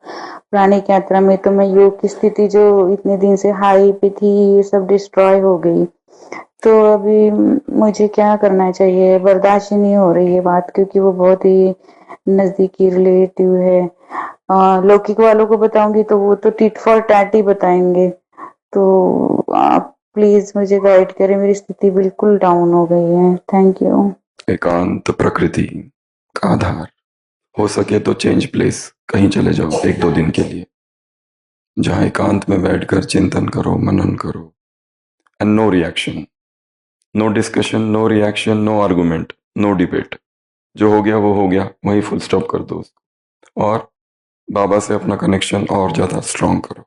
प्राणिक यात्रा में तो मैं योग की स्थिति जो इतने दिन से हाई पे थी, ये सब डिस्ट्रॉय हो गई। तो अभी मुझे क्या करना चाहिए? बर्दाश्त ही नहीं हो रही है बात, क्योंकि वो बहुत ही नजदीकी रिलेटिव है। लौकिक वालों को बताऊंगी तो वो तो टिट फॉर टैट ही बताएंगे। तो आप प्लीज मुझे गाइड करें, मेरी स्थिति बिल्कुल डाउन हो गई है। Thank you. एकांत प्रकृति का आधार। हो सके तो चेंज प्लेस, कहीं चले जाओ 1-2 दिन के लिए, जहां एकांत में बैठकर चिंतन करो, मनन करो। And no reaction, no discussion, no reaction, no argument, no debate. जो हो गया वो हो गया, वही फुल स्टॉप कर दो उसको, और बाबा से अपना कनेक्शन और ज्यादा स्ट्रांग करो।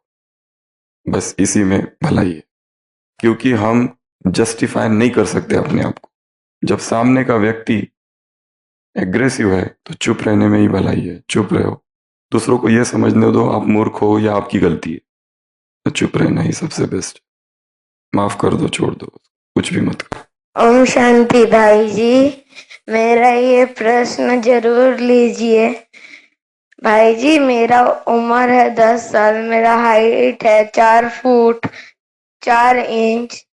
बस इसी में भलाई है, क्योंकि हम जस्टिफाई नहीं कर सकते अपने आप को। जब सामने का व्यक्ति एग्रेसिव है तो चुप रहने में ही भलाई है। चुप रहो, दूसरों को यह समझने दो आप मूर्ख हो या आपकी गलती है, तो चुप रहना ही सबसे बेस्ट। माफ कर दो, छोड़ दो, कुछ भी मत करो। ओम शांति भाई जी, मेरा ये प्रश्न जरूर लीजिए। भाई जी, मेरा उम्र है 10 साल, मेरा हाइट है 4 फुट 4 इंच।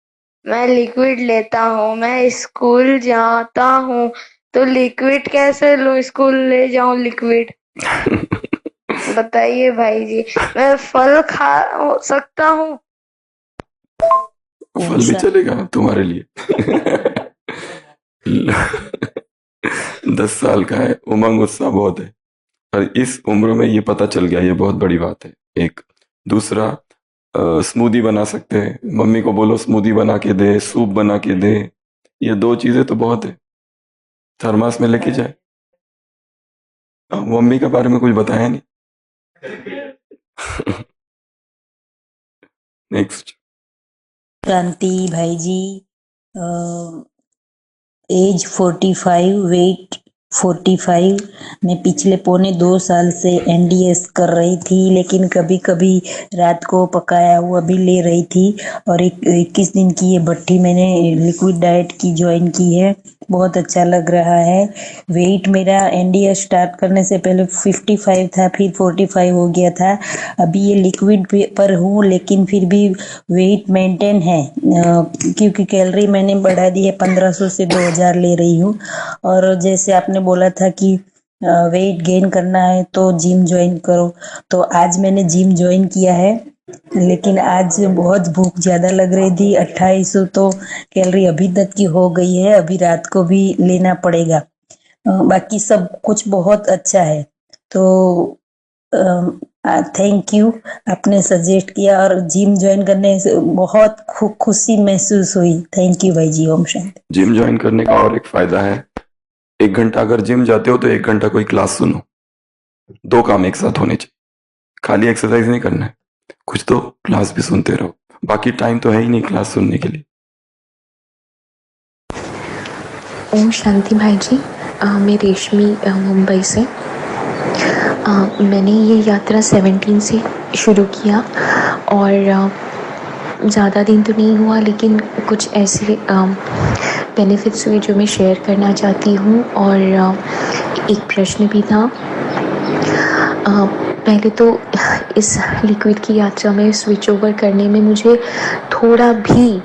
मैं लिक्विड लेता हूँ, मैं स्कूल जाता हूँ, तो लिक्विड कैसे लूँ? स्कूल ले जाऊँ लिक्विड? बताइए भाई जी। मैं फल खा सकता हूँ? फल भी चलेगा तुम्हारे लिए। 10 साल का है, उमंग उत्साह बहुत है, और इस उम्र में ये पता चल गया, ये बहुत बड़ी बात है। एक दूसरा, स्मूदी बना सकते हैं, मम्मी को बोलो स्मूदी बना के दे, सूप बना के दे। ये 2 चीजें तो बहुत है, थर्मास में लेके जाए। मम्मी के बारे में कुछ बताया नहीं। नेक्स्ट। क्रांति भाई जी, एज 45, वेट 45। मैं पिछले 2.25 साल से एनडीएस कर रही थी, लेकिन कभी कभी रात को पकाया हुआ भी ले रही थी। और 21 दिन की ये भट्टी मैंने लिक्विड डाइट की ज्वाइन की है, बहुत अच्छा लग रहा है। वेट मेरा एनडीएस स्टार्ट करने से पहले 55 था, फिर 45 हो गया था। अभी ये लिक्विड पर हूँ, लेकिन फिर भी वेट मेंटेन है, क्योंकि कैलोरी मैंने बढ़ा दी है, 1500 से 2000 ले रही हूँ। और जैसे आपने बोला था कि वेट गेन करना है तो जिम ज्वाइन करो, तो आज मैंने जिम ज्वाइन किया है। लेकिन आज बहुत भूख ज्यादा लग रही थी, 2800 तो कैलोरी अभी तक की हो गई है, अभी रात को भी लेना पड़ेगा। बाकी सब कुछ बहुत अच्छा है। तो थैंक यू, आपने सजेस्ट किया, और जिम ज्वाइन करने से बहुत खुशी महसूस हुई। थैंक यू भाई जी। ओम शांति। जिम ज्वाइन करने का और एक फायदा है, 1 घंटा अगर जिम जाते हो तो 1 घंटा कोई क्लास सुनो। 2 काम एक साथ होने चाहिए, खाली एक्सरसाइज नहीं करना है, कुछ तो क्लास भी सुनते रहो। बाकी टाइम तो है ही नहीं क्लास सुनने के लिए। ओम शांति भाई जी, मैं रेशमी मुंबई से। मैंने ये यात्रा 17 से शुरू किया, और ज़्यादा दिन तो नहीं हुआ, लेकिन कुछ ऐसे बेनिफिट्स हुए जो मैं शेयर करना चाहती हूँ। और एक प्रश्न भी था। पहले तो इस लिक्विड की यात्रा में स्विच ओवर करने में मुझे थोड़ा भी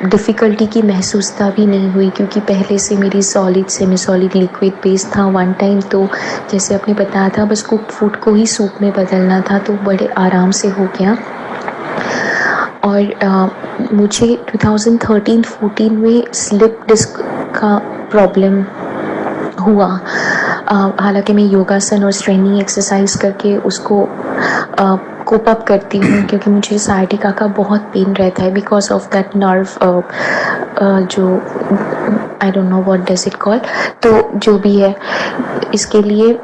डिफ़िकल्टी की महसूसता भी नहीं हुई, क्योंकि पहले से मेरी solid semi solid liquid base था। 1 टाइम तो जैसे आपने बताया था, बस कुक फूड को ही सूप में बदलना था, तो बड़े आराम से हो गया। और मुझे 2013-14 में स्लिप डिस्क का प्रॉब्लम हुआ। हालांकि मैं योगासन और स्ट्रेनिंग एक्सरसाइज करके उसको कोप अप करती हूँ, क्योंकि मुझे साइटिका का बहुत पेन रहता है बिकॉज ऑफ दैट नर्व, जो I don't know what does it call. तो जो भी है, इसके लिए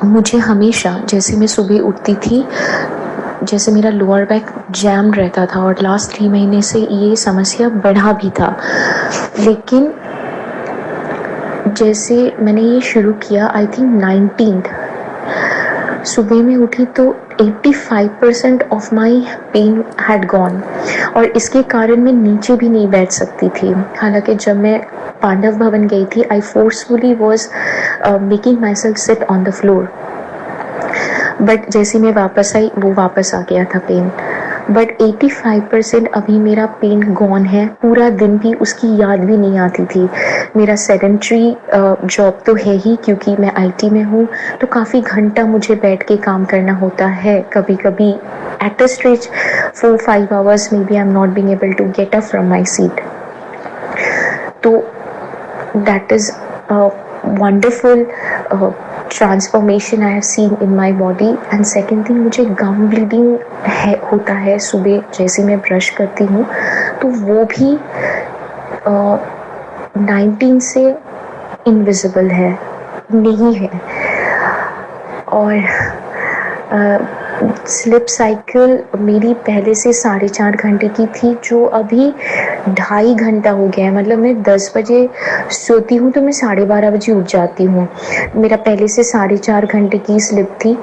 मुझे हमेशा, जैसे मैं सुबह उठती थी जैसे मेरा लोअर बैक जैम रहता था और लास्ट 3 महीने से ये समस्या बढ़ा भी था। लेकिन जैसे मैंने ये शुरू किया आई थिंक 19th, सुबह में उठी तो 85% of my pain had gone और इसके कारण मैं नीचे भी नहीं बैठ सकती थी। हालांकि जब मैं पांडव भवन गई थी I forcefully was making myself sit on the floor, but जैसे मैं वापस आई वो वापस आ गया था पेन। बट 85% अभी मेरा पेन गॉन है। पूरा दिन भी उसकी याद भी नहीं आती थी। मेरा सेडेंट्री जॉब तो है ही क्योंकि मैं आईटी में हूँ, तो काफ़ी घंटा मुझे बैठ के काम करना होता है। कभी कभी at a stretch 4-5 hours maybe I am not being able to get up from my seat. तो that is wonderful transformation I have seen in my body. And second thing, मुझे गम ब्लीडिंग होता है सुबह जैसे मैं brush करती हूँ, तो वो भी 19 से इनविजिबल है, नहीं है। और स्लिप साइकिल मेरी पहले से 4.5 घंटे की थी, जो अभी 2.5 घंटा हो गया है। मतलब मैं 10 बजे सोती हूँ तो मैं 12:30 बजे उठ जाती हूँ। मेरा पहले से 4.5 घंटे की स्लिप थी,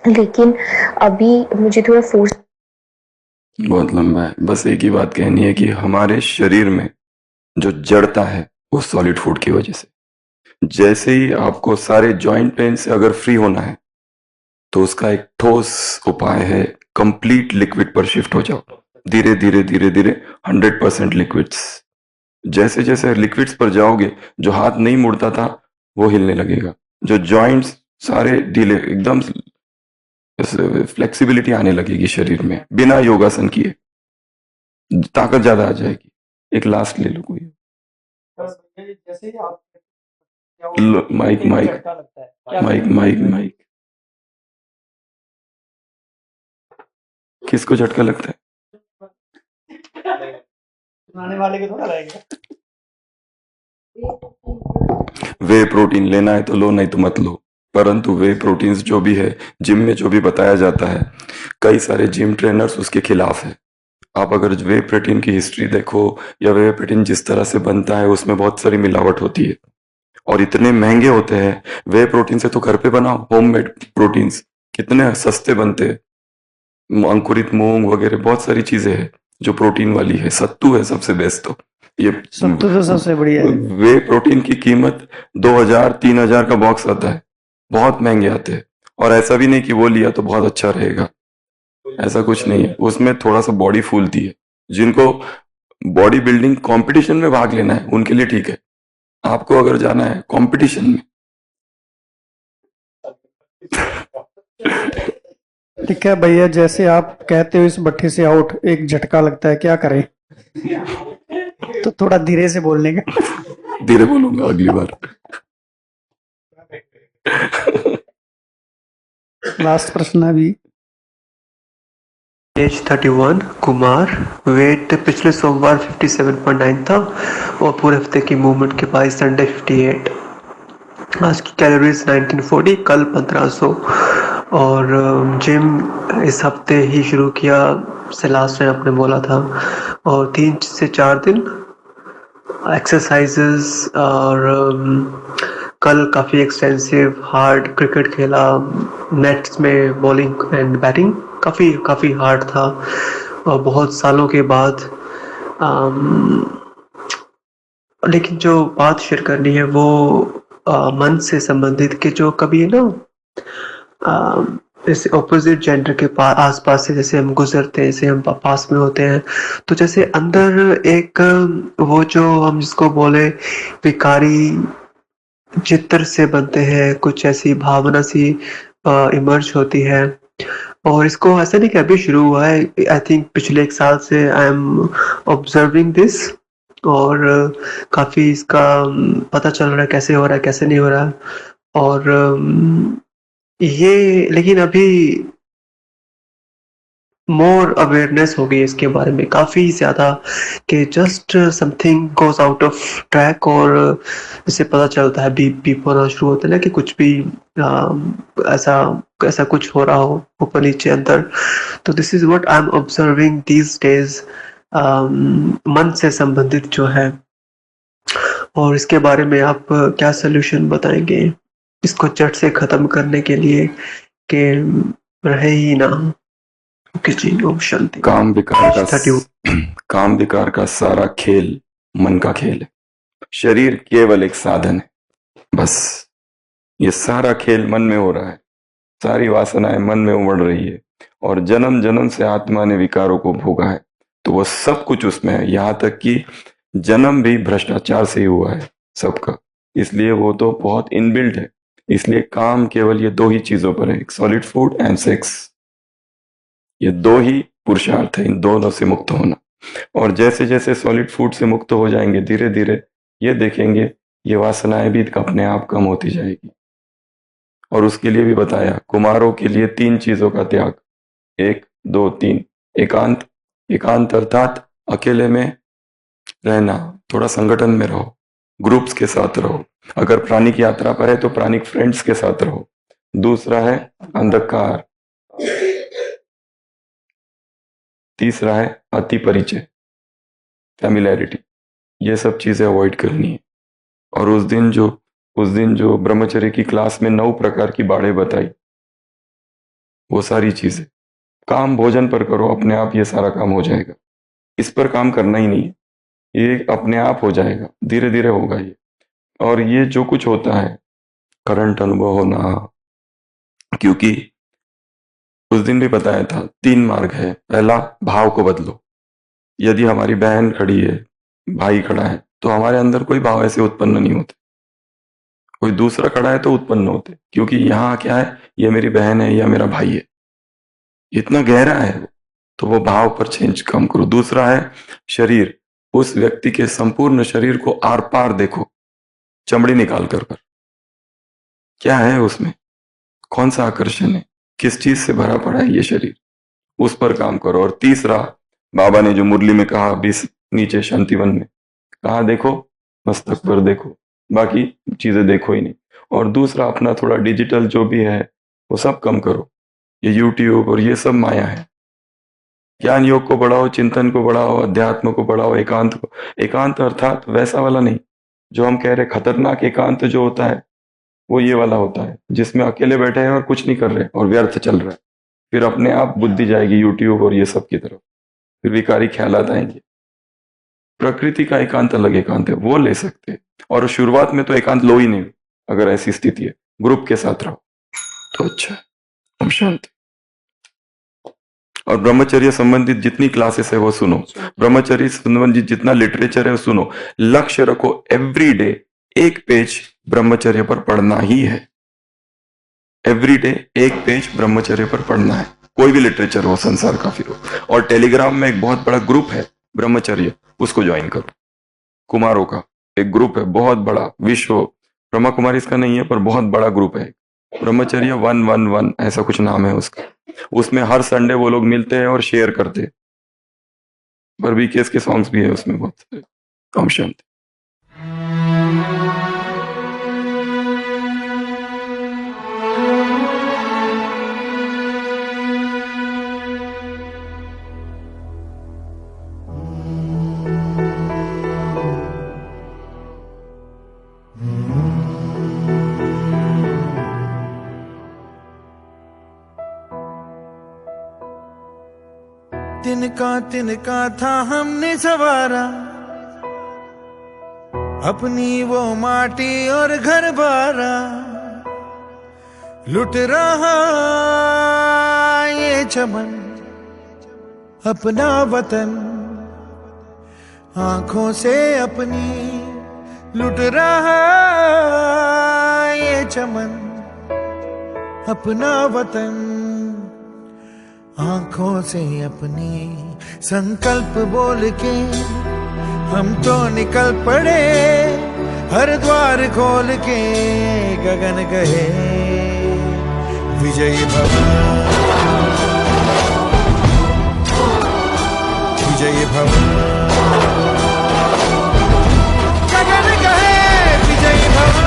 लेकिन अभी मुझे थोड़ा फोर्स। बहुत लंबा है। बस एक ही बात कहनी है कि हमारे शरीर में जो जड़ता है वो सॉलिड फूड की वजह से। जैसे ही आपको सारे जॉइंट पेन से अगर फ्री होना है तो उसका एक ठोस उपाय है, कंप्लीट लिक्विड पर शिफ्ट हो जाओ। धीरे धीरे धीरे धीरे 100% लिक्विड्स। जैसे जैसे लिक्विड्स पर जाओगे, जो हाथ नहीं मुड़ता था वो हिलने लगेगा, जो जॉइंट्स सारे ढीले, एकदम फ्लेक्सिबिलिटी आने लगेगी शरीर में। बिना योगासन किए ताकत ज्यादा आ जाएगी। एक लास्ट ले लो कोई। जैसे ही आप mic mic mic mic mic किसको झटका लगता है? आने वाले के थोड़ा रहेगा। वे प्रोटीन लेना है तो लो, नहीं तो मत लो। परंतु वे प्रोटीन्स जो भी है, जिम में जो भी बताया जाता है, कई सारे जिम ट्रेनर्स उसके खिलाफ है। आप अगर वे प्रोटीन की हिस्ट्री देखो या वे प्रोटीन जिस तरह से बनता है उसमें बहुत सारी मिलावट होती है और इतने महंगे होते हैं। वे प्रोटीन से तो घर पे बनाओ, होममेड प्रोटीन्स कितने सस्ते बनते हैं। अंकुरित मूंग वगैरह बहुत सारी चीजें हैं जो प्रोटीन वाली है। सत्तू है सबसे बेस्ट। तो ये सत्तू तो सबसे बढ़िया है। वे प्रोटीन की कीमत 2000-3000 का बॉक्स आता है, बहुत महंगे आते हैं। और ऐसा भी नहीं कि वो लिया तो बहुत अच्छा रहेगा, ऐसा कुछ नहीं है। उसमें थोड़ा सा बॉडी फूलती है। जिनको बॉडी बिल्डिंग कंपटीशन में भाग लेना है उनके लिए ठीक है। आपको अगर जाना है कंपटीशन में ठीक है भैया, जैसे आप कहते हो इस भट्टी से आउट, एक झटका लगता है, क्या करें? तो थोड़ा धीरे से बोलने का। धीरे बोलूंगा अगली बार। लास्ट प्रश्न अभी। एज 31, कुमार। वेट पिछले सोमवार 57.9 था और पूरे हफ्ते की मूवमेंट के बाद संडे 58। आज की कैलोरीज 1940, कल 1500। और जिम इस हफ्ते ही शुरू किया से लास्ट टाइम आपने बोला था, और 3 से 4 दिन एक्सरसाइजेस। और कल काफ़ी एक्सटेंसिव हार्ड क्रिकेट खेला, नेट्स में बॉलिंग एंड बैटिंग काफ़ी हार्ड था। और बहुत सालों के बाद लेकिन जो बात शेयर करनी है वो मन से संबंधित के जो कभी ना जैसे ऑपोजिट जेंडर के आसपास से जैसे हम गुजरते हैं, जैसे हम पास में होते हैं, तो जैसे अंदर एक वो जो हम जिसको बोले विकारी चित्र से बनते हैं, कुछ ऐसी भावना सी इमर्ज होती है। और इसको ऐसा नहीं कि अभी शुरू हुआ है, आई थिंक पिछले 1 साल से आई एम ऑब्जर्विंग दिस। और काफ़ी इसका पता चल रहा है कैसे हो रहा है, कैसे नहीं हो रहा है। और ये लेकिन अभी मोर अवेयरनेस हो गई इसके बारे में काफ़ी ज़्यादा, कि just something goes out of track और इससे पता चलता है, बीप बीप होना शुरू होता है ना, कि कुछ भी ऐसा ऐसा कुछ हो रहा हो ऊपर नीचे अंदर। तो this is what I am observing these days, मन से संबंधित जो है। और इसके बारे में आप क्या सॉल्यूशन बताएंगे इसको झट से खत्म करने के लिए, कि रहे ही ना? ओके जी, ओम शांति। काम विकार का सारा खेल मन का खेल है। शरीर केवल एक साधन है, बस। ये सारा खेल मन में हो रहा है, सारी वासनाएं मन में उमड़ रही है, और जन्म जन्म से आत्मा ने विकारों को भोगा है, तो वो सब कुछ उसमें है। यहाँ तक कि जन्म भी भ्रष्टाचार से ही हुआ है सबका, इसलिए वो तो बहुत इनबिल्ट है। इसलिए काम केवल ये दो ही चीजों पर है, सॉलिड फूड एंड सेक्स। ये दो ही पुरुषार्थ है, इन दोनों से मुक्त होना। और जैसे जैसे सॉलिड फूड से मुक्त हो जाएंगे, धीरे धीरे ये देखेंगे ये वासनाएं भी अपने आप कम होती जाएगी। और उसके लिए भी बताया, कुमारों के लिए 3 चीजों का त्याग, 1 2 3। एकांत, एकांत अर्थात अकेले में रहना, थोड़ा संगठन में रहो, ग्रुप्स के साथ रहो। अगर प्राणिक यात्रा पर है तो प्राणिक फ्रेंड्स के साथ रहो। दूसरा है अंधकार, तीसरा है अति परिचय, फैमिलैरिटी। ये सब चीजें अवॉइड करनी है। और उस दिन जो ब्रह्मचर्य की क्लास में 9 प्रकार की बाड़े बताई, वो सारी चीजें काम भोजन पर करो, अपने आप ये सारा काम हो जाएगा। इस पर काम करना ही नहीं है, ये अपने आप हो जाएगा, धीरे धीरे होगा ये। और ये जो कुछ होता है, करंट अनुभव होना, क्योंकि उस दिन भी बताया था 3 मार्ग है। पहला, भाव को बदलो। यदि हमारी बहन खड़ी है, भाई खड़ा है, तो हमारे अंदर कोई भाव ऐसे उत्पन्न नहीं होते। कोई दूसरा खड़ा है तो उत्पन्न होते, क्योंकि यहाँ क्या है, ये मेरी बहन है या मेरा भाई है, इतना गहरा है वो। तो वो भाव पर चेंज कम करो। दूसरा है शरीर, उस व्यक्ति के संपूर्ण शरीर को आर पार देखो, चमड़ी निकाल कर क्या है उसमें, कौन सा आकर्षण है, किस चीज से भरा पड़ा है ये शरीर, उस पर काम करो। और तीसरा, बाबा ने जो मुरली में कहा, 20 नीचे शांतिवन में कहा, देखो मस्तक पर देखो, बाकी चीजें देखो ही नहीं। और दूसरा, अपना थोड़ा डिजिटल जो भी है वो सब कम करो। ये यूट्यूब और ये सब माया है। ज्ञान योग को बढ़ाओ, चिंतन को बढ़ाओ, अध्यात्म को बढ़ाओ, एकांत को। एकांत अर्थात वैसा वाला नहीं जो हम कह रहे खतरनाक एकांत जो होता है, वो ये वाला होता है जिसमें अकेले बैठे हैं और कुछ नहीं कर रहे और व्यर्थ चल रहा है। फिर अपने आप बुद्धि जाएगी यूट्यूब और ये सब की तरफ, फिर विकारी ख्यालात आएंगे। प्रकृति का एकांत अलग एकांत है, वो ले सकते हैं। और शुरुआत में तो एकांत लो ही नहीं, अगर ऐसी स्थिति है, ग्रुप के साथ रहो तो अच्छा है। ओम शांति। और ब्रह्मचर्य संबंधित जितनी क्लासेस है वो सुनो, ब्रह्मचर्य संबंधित जितना लिटरेचर है वो सुनो। लक्ष्य रखो, एवरी डे 1 पेज ब्रह्मचर्य पर पढ़ना ही है। एवरी डे 1 पेज ब्रह्मचर्य पर पढ़ना है, कोई भी लिटरेचर हो, संसार का फिर हो। और टेलीग्राम में एक बहुत बड़ा ग्रुप है ब्रह्मचर्य, उसको ज्वाइन करो। कुमारों का एक ग्रुप है बहुत बड़ा, विश्व ब्रह्मा कुमारी इसका नहीं है पर बहुत बड़ा ग्रुप है, ब्रह्मचर्य 111 ऐसा कुछ नाम है उसका। उसमें हर संडे वो लोग मिलते हैं और शेयर करते हैं। पर बीकेएस के सॉन्ग्स भी है उसमें बहुत सारे। ओम शांति। तिनका था हमने सवारा, अपनी वो माटी और घर बारा। लुट रहा ये चमन अपना वतन, आंखों से अपनी लुट रहा ये चमन अपना वतन, आंखों से अपनी। संकल्प बोल के हम तो निकल पड़े, हर द्वार खोल के गगन गए विजयी भव। भव। गगन कहे विजयी भव।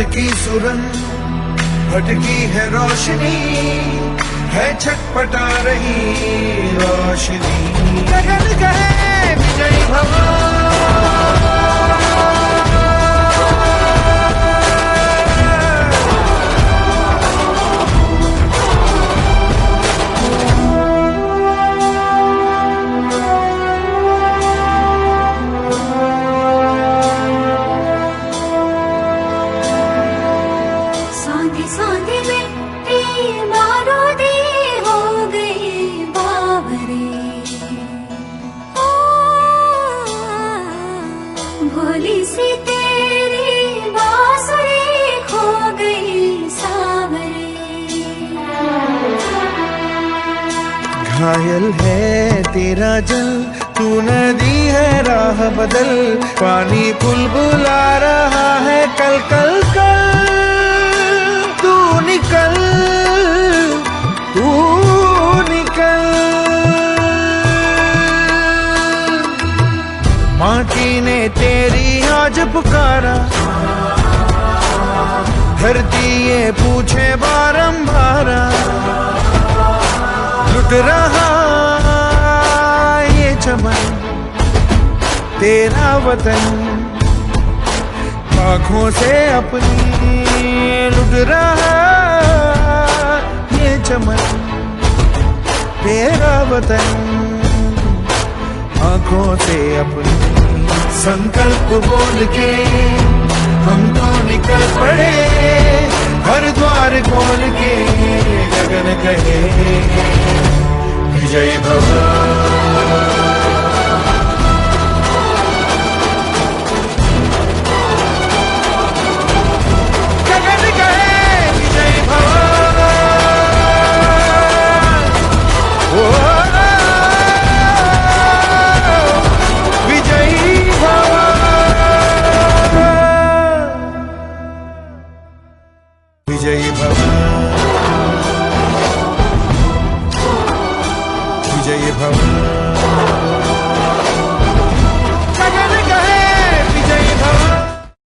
की सुरन भटकी है रोशनी, है छटपटा रही रोशनी। गगन कहे विजयी भव। भोली सी तेरी बांसुरी खो गई सावरे। घायल है तेरा जल, तू नदी है राह बदल, पानी बुलबुला रहा है कल कल कल। तू निकल, तू निकल। माटी ने तेरी आज पुकारा, धरती ये पूछे बारंबार। लुट रहा ये चमन तेरा वतन, आँखों से अपनी लुट रहा ये चमन तेरा वतन, आँखों से अपनी। संकल्प बोल के हम तो निकल पड़े, हर द्वार खोल के गगन कहे विजयी भव। गगन कहे विजयी भव। विजयी भव, विजयी भव।